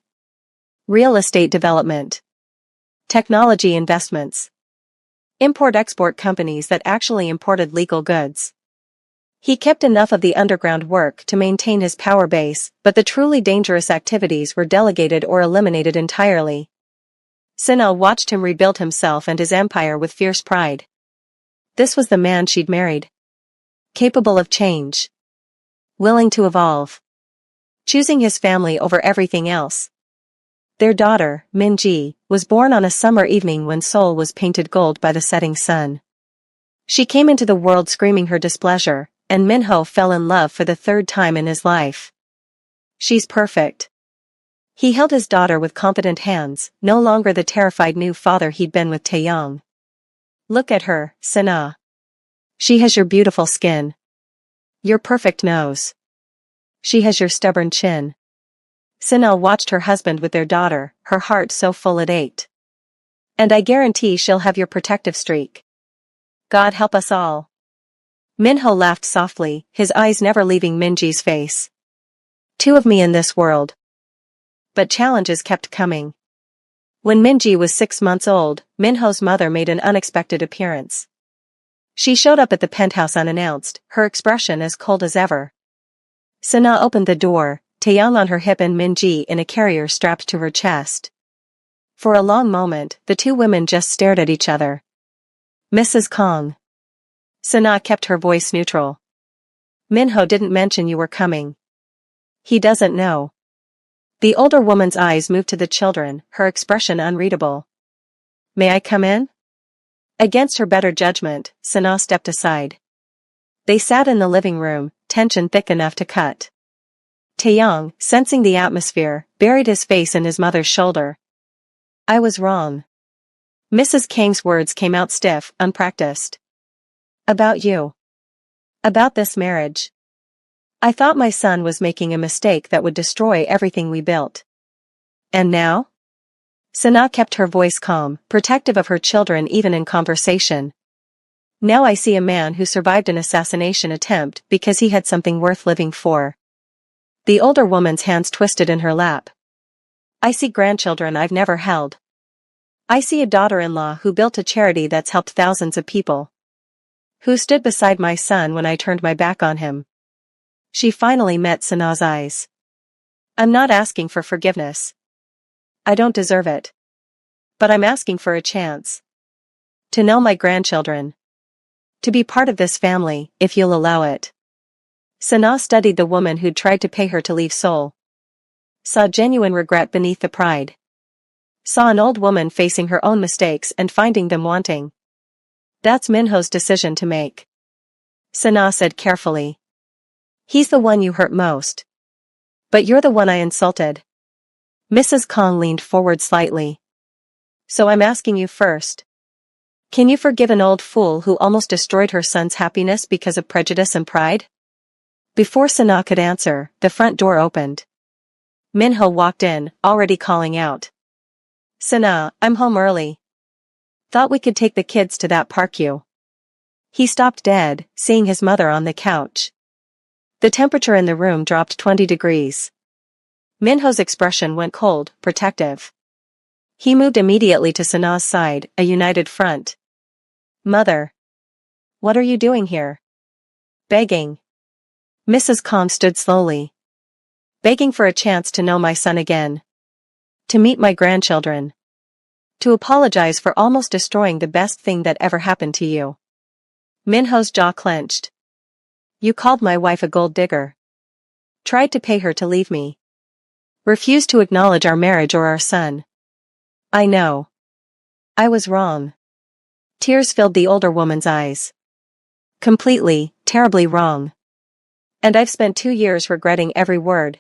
Real estate development. Technology investments. Import-export companies that actually imported legal goods. He kept enough of the underground work to maintain his power base, but the truly dangerous activities were delegated or eliminated entirely. Sana watched him rebuild himself and his empire with fierce pride. This was the man she'd married. Capable of change. Willing to evolve. Choosing his family over everything else. Their daughter, Minji, was born on a summer evening when Seoul was painted gold by the setting sun. She came into the world screaming her displeasure, and Minho fell in love for the third time in his life. She's perfect. He held his daughter with confident hands, no longer the terrified new father he'd been with Taeyong. Look at her, Sana. She has your beautiful skin. Your perfect nose. She has your stubborn chin. Sana watched her husband with their daughter, her heart so full it ached. And I guarantee she'll have your protective streak. God help us all. Minho laughed softly, his eyes never leaving Minji's face. Two of me in this world. But challenges kept coming. When Minji was 6 months old, Minho's mother made an unexpected appearance. She showed up at the penthouse unannounced, her expression as cold as ever. Sana opened the door, Taeyong on her hip and Minji in a carrier strapped to her chest. For a long moment, the two women just stared at each other. Mrs. Kong. Sana kept her voice neutral. Minho didn't mention you were coming. He doesn't know. The older woman's eyes moved to the children, her expression unreadable. May I come in? Against her better judgment, Sana stepped aside. They sat in the living room, tension thick enough to cut. Taeyong, sensing the atmosphere, buried his face in his mother's shoulder. I was wrong. Mrs. Kang's words came out stiff, unpracticed. About you. About this marriage. I thought my son was making a mistake that would destroy everything we built. And now? Sana kept her voice calm, protective of her children even in conversation. Now I see a man who survived an assassination attempt because he had something worth living for. The older woman's hands twisted in her lap. I see grandchildren I've never held. I see a daughter-in-law who built a charity that's helped thousands of people. Who stood beside my son when I turned my back on him. She finally met Sana's eyes. I'm not asking for forgiveness. I don't deserve it. But I'm asking for a chance. To know my grandchildren. To be part of this family, if you'll allow it. Sana studied the woman who'd tried to pay her to leave Seoul. Saw genuine regret beneath the pride. Saw an old woman facing her own mistakes and finding them wanting. That's Minho's decision to make. Sana said carefully. He's the one you hurt most. But you're the one I insulted. Mrs. Kang leaned forward slightly. So I'm asking you first. Can you forgive an old fool who almost destroyed her son's happiness because of prejudice and pride? Before Sana could answer, the front door opened. Minho walked in, already calling out. Sana, I'm home early. Thought we could take the kids to that park you. He stopped dead, seeing his mother on the couch. The temperature in the room dropped 20 degrees. Minho's expression went cold, protective. He moved immediately to Sana's side, a united front. Mother. What are you doing here? Begging. Mrs. Kang stood slowly. Begging for a chance to know my son again. To meet my grandchildren. To apologize for almost destroying the best thing that ever happened to you. Minho's jaw clenched. You called my wife a gold digger. Tried to pay her to leave me. Refused to acknowledge our marriage or our son. I know. I was wrong. Tears filled the older woman's eyes. Completely, terribly wrong. And I've spent 2 years regretting every word.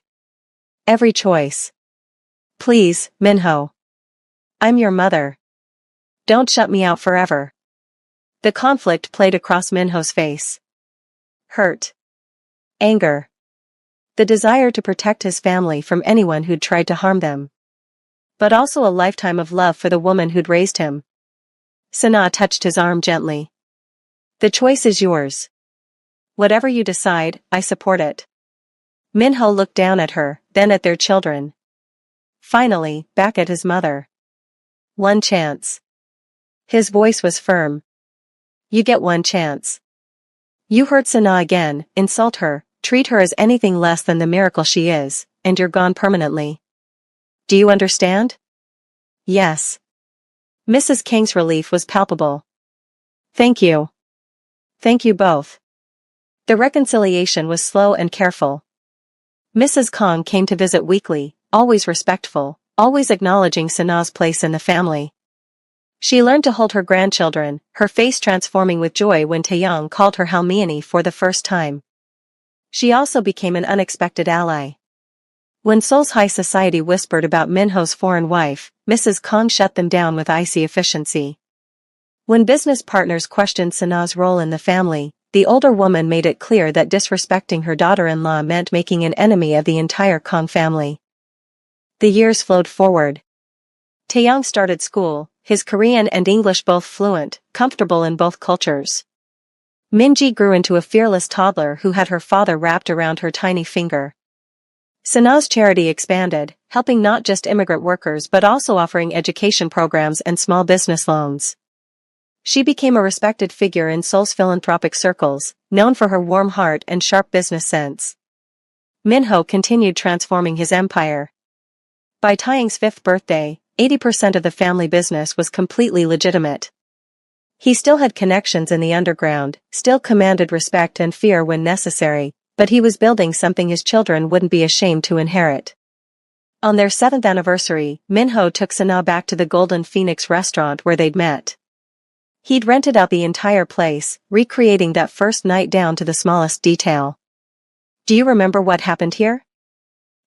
Every choice. Please, Minho. I'm your mother. Don't shut me out forever. The conflict played across Minho's face. Hurt. Anger. The desire to protect his family from anyone who'd tried to harm them. But also a lifetime of love for the woman who'd raised him. Sana touched his arm gently. The choice is yours. Whatever you decide, I support it. Minho looked down at her, then at their children. Finally, back at his mother. One chance. His voice was firm. You get one chance. You hurt Sana again, insult her, treat her as anything less than the miracle she is, and you're gone permanently. Do you understand? Yes. Mrs. Kang's relief was palpable. Thank you. Thank you both. The reconciliation was slow and careful. Mrs. Kang came to visit weekly, always respectful, always acknowledging Sana's place in the family. She learned to hold her grandchildren, her face transforming with joy when Taeyong called her Halmiani for the first time. She also became an unexpected ally. When Seoul's high society whispered about Minho's foreign wife, Mrs. Kang shut them down with icy efficiency. When business partners questioned Sana's role in the family, the older woman made it clear that disrespecting her daughter-in-law meant making an enemy of the entire Kang family. The years flowed forward. Taeyong started school, his Korean and English both fluent, comfortable in both cultures. Minji grew into a fearless toddler who had her father wrapped around her tiny finger. Sana's charity expanded, helping not just immigrant workers but also offering education programs and small business loans. She became a respected figure in Seoul's philanthropic circles, known for her warm heart and sharp business sense. Minho continued transforming his empire. By Taeyong's 5th birthday, 80% of the family business was completely legitimate. He still had connections in the underground, still commanded respect and fear when necessary, but he was building something his children wouldn't be ashamed to inherit. On their 7th anniversary, Minho took Sana back to the Golden Phoenix restaurant where they'd met. He'd rented out the entire place, recreating that first night down to the smallest detail. Do you remember what happened here?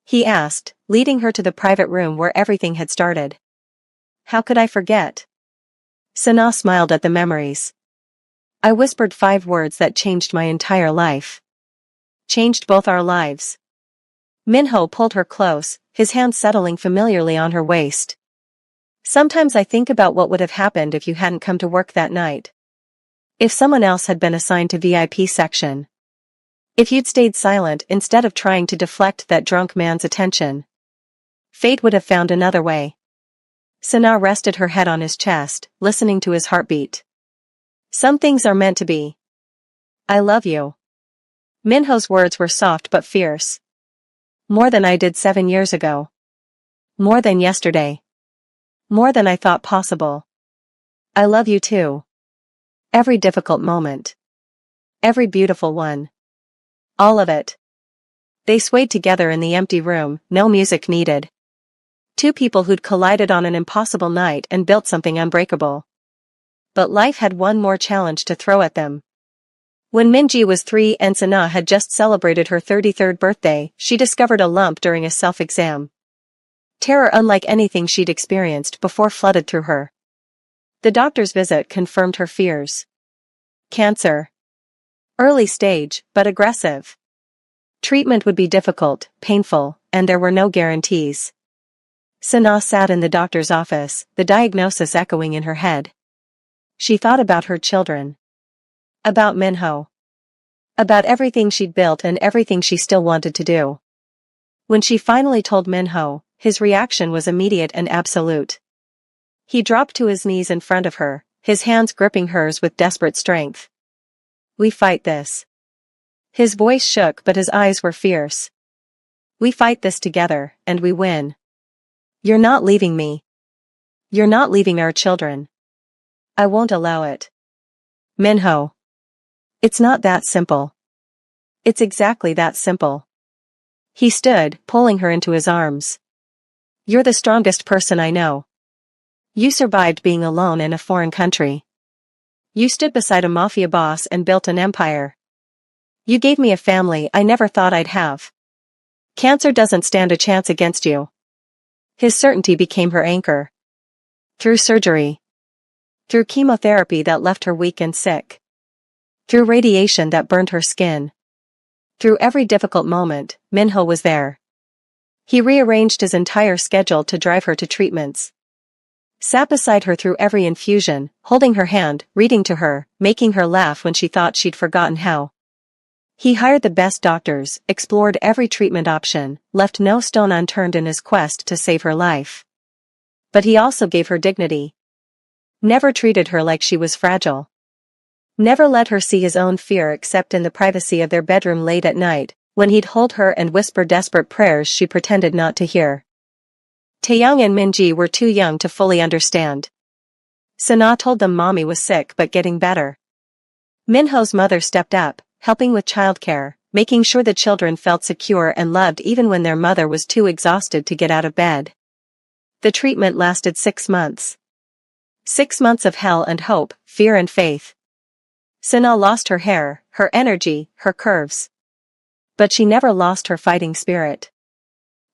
He asked, leading her to the private room where everything had started. How could I forget? Sana smiled at the memories. I whispered 5 words that changed my entire life. Changed both our lives. Minho pulled her close, his hand settling familiarly on her waist. Sometimes I think about what would have happened if you hadn't come to work that night. If someone else had been assigned to VIP section. If you'd stayed silent instead of trying to deflect that drunk man's attention. Fate would have found another way. Sana rested her head on his chest, listening to his heartbeat. Some things are meant to be. I love you. Minho's words were soft but fierce. More than I did 7 years ago. More than yesterday. More than I thought possible. I love you too. Every difficult moment. Every beautiful one. All of it. They swayed together in the empty room, no music needed. 2 people who'd collided on an impossible night and built something unbreakable. But life had one more challenge to throw at them. When Minji was 3 and Sana had just celebrated her 33rd birthday, she discovered a lump during a self-exam. Terror unlike anything she'd experienced before flooded through her. The doctor's visit confirmed her fears. Cancer. Early stage, but aggressive. Treatment would be difficult, painful, and there were no guarantees. Sana sat in the doctor's office, the diagnosis echoing in her head. She thought about her children. About Minho. About everything she'd built and everything she still wanted to do. When she finally told Minho, his reaction was immediate and absolute. He dropped to his knees in front of her, his hands gripping hers with desperate strength. We fight this. His voice shook but his eyes were fierce. We fight this together, and we win. You're not leaving me. You're not leaving our children. I won't allow it. Minho. It's not that simple. It's exactly that simple. He stood, pulling her into his arms. You're the strongest person I know. You survived being alone in a foreign country. You stood beside a mafia boss and built an empire. You gave me a family I never thought I'd have. Cancer doesn't stand a chance against you. His certainty became her anchor. Through surgery. Through chemotherapy that left her weak and sick. Through radiation that burned her skin. Through every difficult moment, Minho was there. He rearranged his entire schedule to drive her to treatments. Sat beside her through every infusion, holding her hand, reading to her, making her laugh when she thought she'd forgotten how. He hired the best doctors, explored every treatment option, left no stone unturned in his quest to save her life. But he also gave her dignity. Never treated her like she was fragile. Never let her see his own fear except in the privacy of their bedroom late at night, when he'd hold her and whisper desperate prayers she pretended not to hear. Taeyang and Minji were too young to fully understand. Sana told them mommy was sick but getting better. Minho's mother stepped up, helping with childcare, making sure the children felt secure and loved even when their mother was too exhausted to get out of bed. The treatment lasted 6 months. 6 months of hell and hope, fear and faith. Sana lost her hair, her energy, her curves. But she never lost her fighting spirit.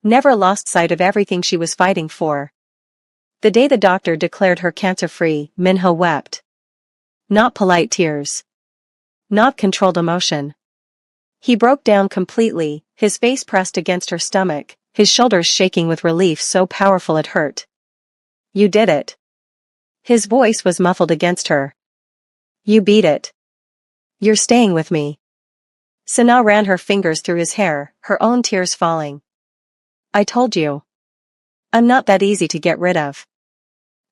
Never lost sight of everything she was fighting for. The day the doctor declared her cancer-free, Minho wept. Not polite tears. Not controlled emotion. He broke down completely, his face pressed against her stomach, his shoulders shaking with relief so powerful it hurt. You did it. His voice was muffled against her. You beat it. You're staying with me. Sana ran her fingers through his hair, her own tears falling. I told you. I'm not that easy to get rid of.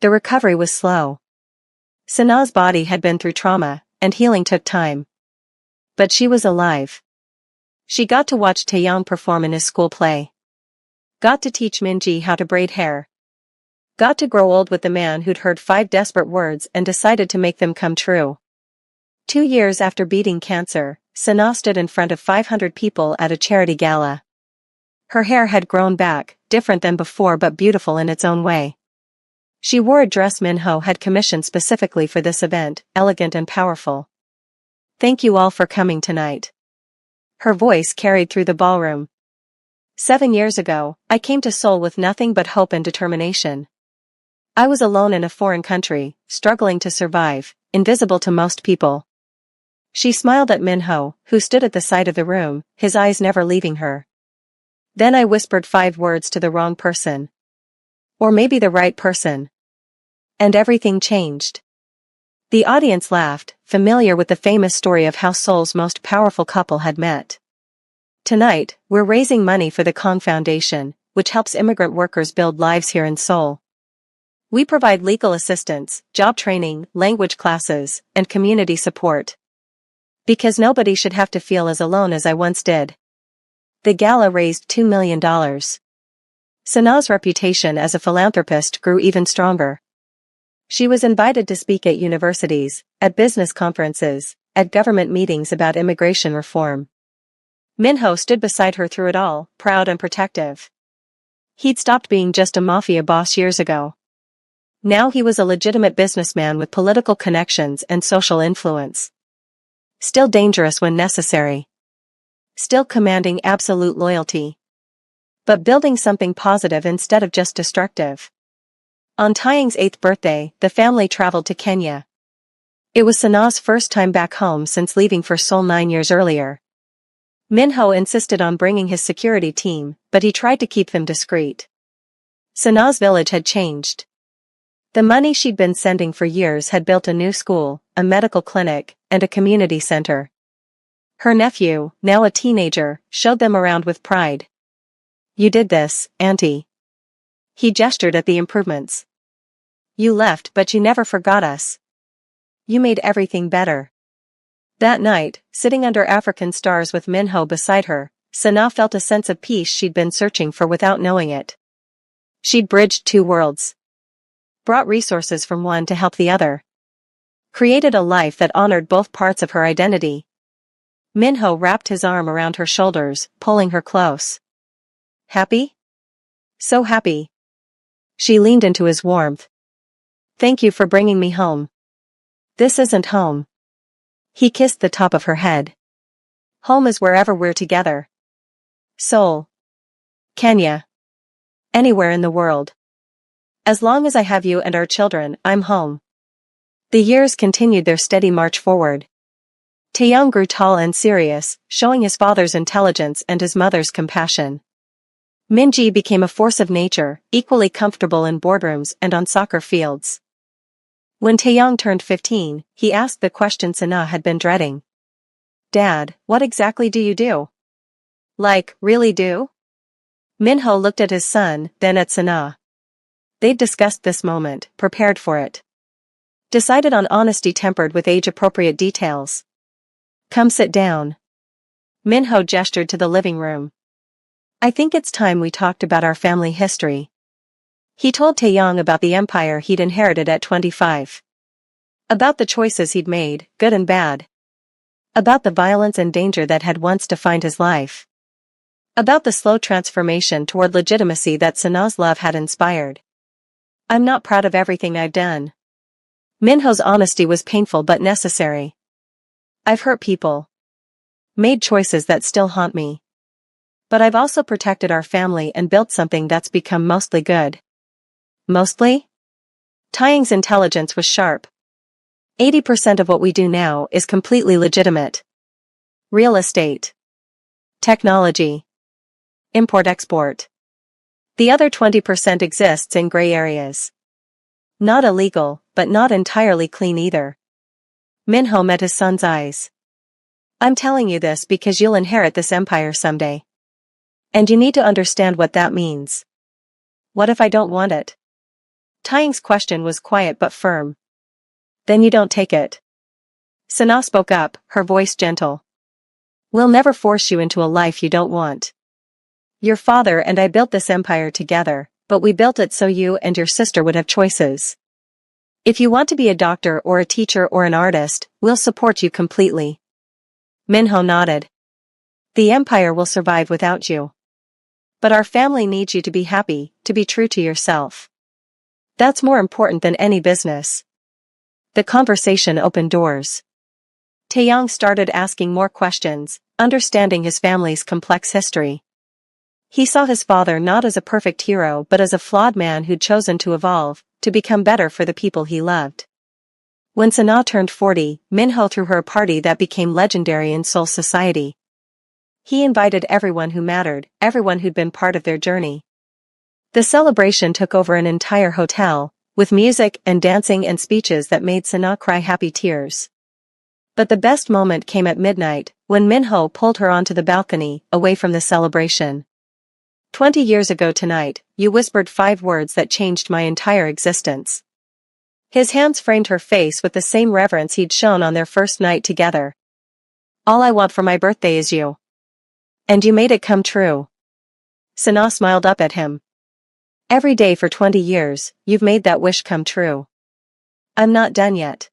The recovery was slow. Sana's body had been through trauma, and healing took time. But she was alive. She got to watch Taeyang perform in his school play. Got to teach Minji how to braid hair. Got to grow old with the man who'd heard 5 desperate words and decided to make them come true. 2 years after beating cancer, Sana stood in front of 500 people at a charity gala. Her hair had grown back, different than before but beautiful in its own way. She wore a dress Minho had commissioned specifically for this event, elegant and powerful. Thank you all for coming tonight. Her voice carried through the ballroom. 7 years ago, I came to Seoul with nothing but hope and determination. I was alone in a foreign country, struggling to survive, invisible to most people. She smiled at Minho, who stood at the side of the room, his eyes never leaving her. Then I whispered 5 words to the wrong person. Or maybe the right person. And everything changed. The audience laughed, familiar with the famous story of how Seoul's most powerful couple had met. Tonight, we're raising money for the Kong Foundation, which helps immigrant workers build lives here in Seoul. We provide legal assistance, job training, language classes, and community support. Because nobody should have to feel as alone as I once did. The gala raised $2 million. Sanaa's reputation as a philanthropist grew even stronger. She was invited to speak at universities, at business conferences, at government meetings about immigration reform. Minho stood beside her through it all, proud and protective. He'd stopped being just a mafia boss years ago. Now he was a legitimate businessman with political connections and social influence. Still dangerous when necessary. Still commanding absolute loyalty. But building something positive instead of just destructive. On Taeyang's 8th birthday, the family traveled to Kenya. It was Sanaa's first time back home since leaving for Seoul 9 years earlier. Minho insisted on bringing his security team, but he tried to keep them discreet. Sanaa's village had changed. The money she'd been sending for years had built a new school, a medical clinic, and a community center. Her nephew, now a teenager, showed them around with pride. "You did this, Auntie." He gestured at the improvements. "You left but you never forgot us. You made everything better." That night, sitting under African stars with Minho beside her, Sanaa felt a sense of peace she'd been searching for without knowing it. She'd bridged 2 worlds. Brought resources from one to help the other. Created a life that honored both parts of her identity. Minho wrapped his arm around her shoulders, pulling her close. "Happy?" "So happy." She leaned into his warmth. "Thank you for bringing me home." "This isn't home." He kissed the top of her head. "Home is wherever we're together. Seoul. Kenya. Anywhere in the world. As long as I have you and our children, I'm home." The years continued their steady march forward. Taeyang grew tall and serious, showing his father's intelligence and his mother's compassion. Minji became a force of nature, equally comfortable in boardrooms and on soccer fields. When Taeyang turned 15, he asked the question Sanaa had been dreading. "Dad, what exactly do you do?" "Like, really do?" Minho looked at his son, then at Sanaa. They'd discussed this moment, prepared for it. Decided on honesty tempered with age-appropriate details. "Come sit down." Minho gestured to the living room. "I think it's time we talked about our family history." He told Taeyang about the empire he'd inherited at 25. About the choices he'd made, good and bad. About the violence and danger that had once defined his life. About the slow transformation toward legitimacy that Sanaa's love had inspired. "I'm not proud of everything I've done." Minho's honesty was painful but necessary. "I've hurt people. Made choices that still haunt me. But I've also protected our family and built something that's become mostly good." "Mostly?" Taeyang's intelligence was sharp. 80% of what we do now is completely legitimate. Real estate. Technology. Import-export. The other 20% exists in gray areas. Not illegal, but not entirely clean either. Minho met his son's eyes. "I'm telling you this because you'll inherit this empire someday. And you need to understand what that means." "What if I don't want it?" Taeyang's question was quiet but firm. "Then you don't take it." Sanaa spoke up, her voice gentle. "We'll never force you into a life you don't want. Your father and I built this empire together, but we built it so you and your sister would have choices. If you want to be a doctor or a teacher or an artist, we'll support you completely." Minho nodded. "The empire will survive without you. But our family needs you to be happy, to be true to yourself. That's more important than any business." The conversation opened doors. Taeyang started asking more questions, understanding his family's complex history. He saw his father not as a perfect hero but as a flawed man who'd chosen to evolve, to become better for the people he loved. When Sana turned 40, Minho threw her a party that became legendary in Seoul society. He invited everyone who mattered, everyone who'd been part of their journey. The celebration took over an entire hotel, with music and dancing and speeches that made Sana cry happy tears. But the best moment came at midnight, when Minho pulled her onto the balcony, away from the celebration. 20 years ago tonight, you whispered 5 words that changed my entire existence. His hands framed her face with the same reverence he'd shown on their first night together. All I want for my birthday is you. And you made it come true. Sana smiled up at him. Every day for 20 years, you've made that wish come true. I'm not done yet.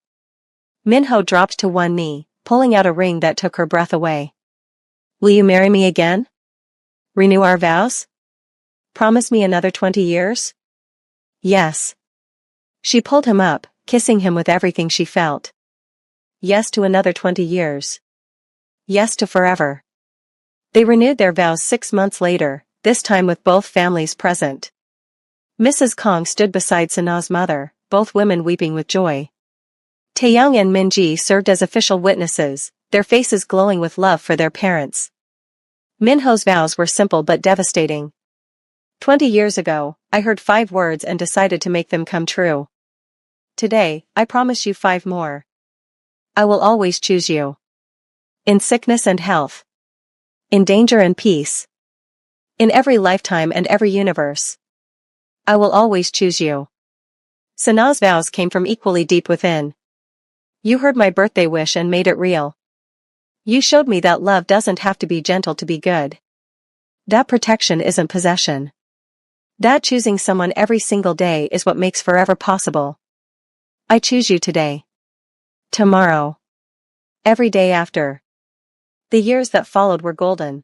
Minho dropped to one knee, pulling out a ring that took her breath away. Will you marry me again? Renew our vows? Promise me another 20 years? Yes. She pulled him up, kissing him with everything she felt. Yes to another 20 years. Yes to forever. They renewed their vows 6 months later, this time with both families present. Mrs. Kong stood beside Sana's mother, both women weeping with joy. Taeyang and Minji served as official witnesses, their faces glowing with love for their parents. Minho's vows were simple but devastating. 20 years ago, I heard 5 words and decided to make them come true. Today, I promise you 5 more. I will always choose you. In sickness and health. In danger and peace. In every lifetime and every universe. I will always choose you. Sana's vows came from equally deep within. You heard my birthday wish and made it real. You showed me that love doesn't have to be gentle to be good. That protection isn't possession. That choosing someone every single day is what makes forever possible. I choose you today. Tomorrow. Every day after. The years that followed were golden.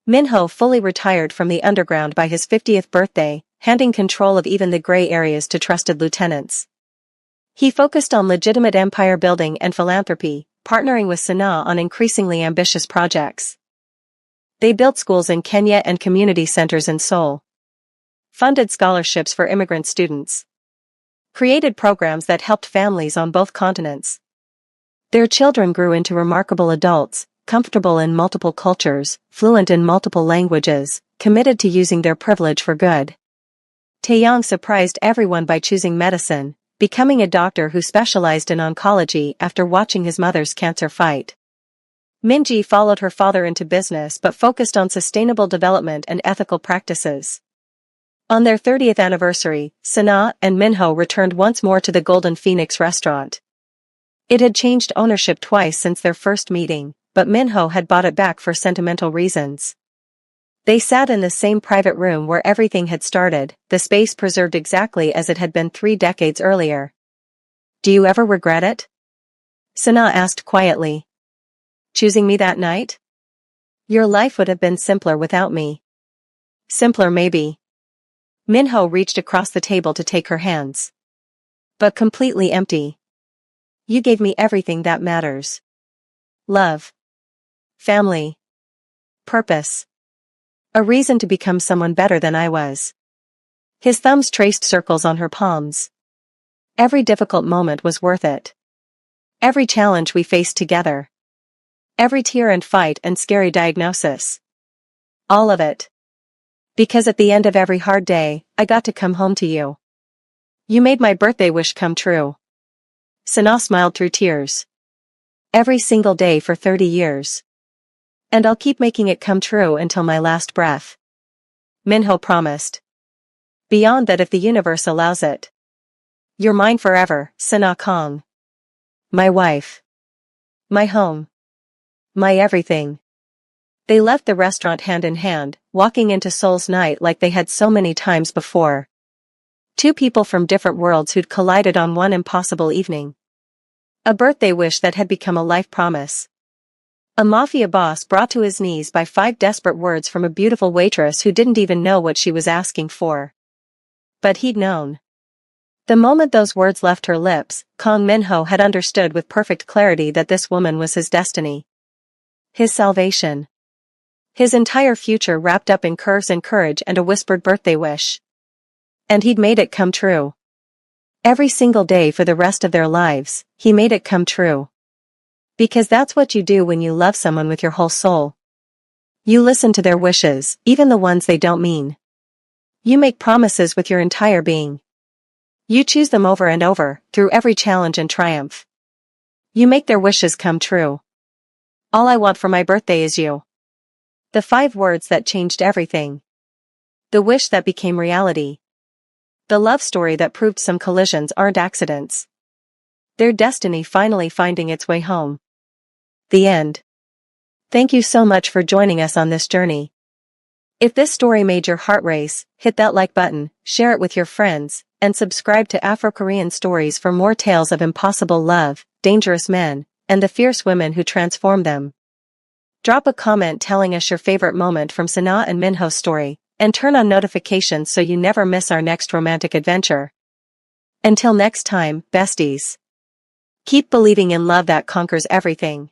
Minho fully retired from the underground by his 50th birthday, handing control of even the gray areas to trusted lieutenants. He focused on legitimate empire building and philanthropy, partnering with Sana on increasingly ambitious projects. They built schools in Kenya and community centers in Seoul. Funded scholarships for immigrant students. Created programs that helped families on both continents. Their children grew into remarkable adults, comfortable in multiple cultures, fluent in multiple languages, committed to using their privilege for good. Taeyang surprised everyone by choosing medicine, becoming a doctor who specialized in oncology after watching his mother's cancer fight. Minji followed her father into business but focused on sustainable development and ethical practices. On their 30th anniversary, Sana and Minho returned once more to the Golden Phoenix restaurant. It had changed ownership twice since their first meeting, but Minho had bought it back for sentimental reasons. They sat in the same private room where everything had started, the space preserved exactly as it had been 3 decades earlier. Do you ever regret it? Sana asked quietly. Choosing me that night? Your life would have been simpler without me. Simpler maybe. Minho reached across the table to take her hands. But completely empty. You gave me everything that matters. Love. Family. Purpose. A reason to become someone better than I was. His thumbs traced circles on her palms. Every difficult moment was worth it. Every challenge we faced together. Every tear and fight and scary diagnosis. All of it. Because at the end of every hard day, I got to come home to you. You made my birthday wish come true. Sana smiled through tears. Every single day for 30 years. And I'll keep making it come true until my last breath. Minho promised. Beyond that if the universe allows it. You're mine forever, Sana Kong. My wife. My home. My everything. They left the restaurant hand in hand, walking into Seoul's night like they had so many times before. 2 people from different worlds who'd collided on one impossible evening. A birthday wish that had become a life promise. A mafia boss brought to his knees by 5 desperate words from a beautiful waitress who didn't even know what she was asking for. But he'd known. The moment those words left her lips, Kong Minho had understood with perfect clarity that this woman was his destiny. His salvation. His entire future wrapped up in curves and courage and a whispered birthday wish. And he'd made it come true. Every single day for the rest of their lives, he made it come true. Because that's what you do when you love someone with your whole soul. You listen to their wishes, even the ones they don't mean. You make promises with your entire being. You choose them over and over, through every challenge and triumph. You make their wishes come true. All I want for my birthday is you. The 5 words that changed everything. The wish that became reality. The love story that proved some collisions aren't accidents. Their destiny finally finding its way home. The end. Thank you so much for joining us on this journey. If this story made your heart race, hit that like button, share it with your friends, and subscribe to Afro-Korean Stories for more tales of impossible love, dangerous men, and the fierce women who transform them. Drop a comment telling us your favorite moment from Sana and Minho's story, and turn on notifications so you never miss our next romantic adventure. Until next time, besties. Keep believing in love that conquers everything.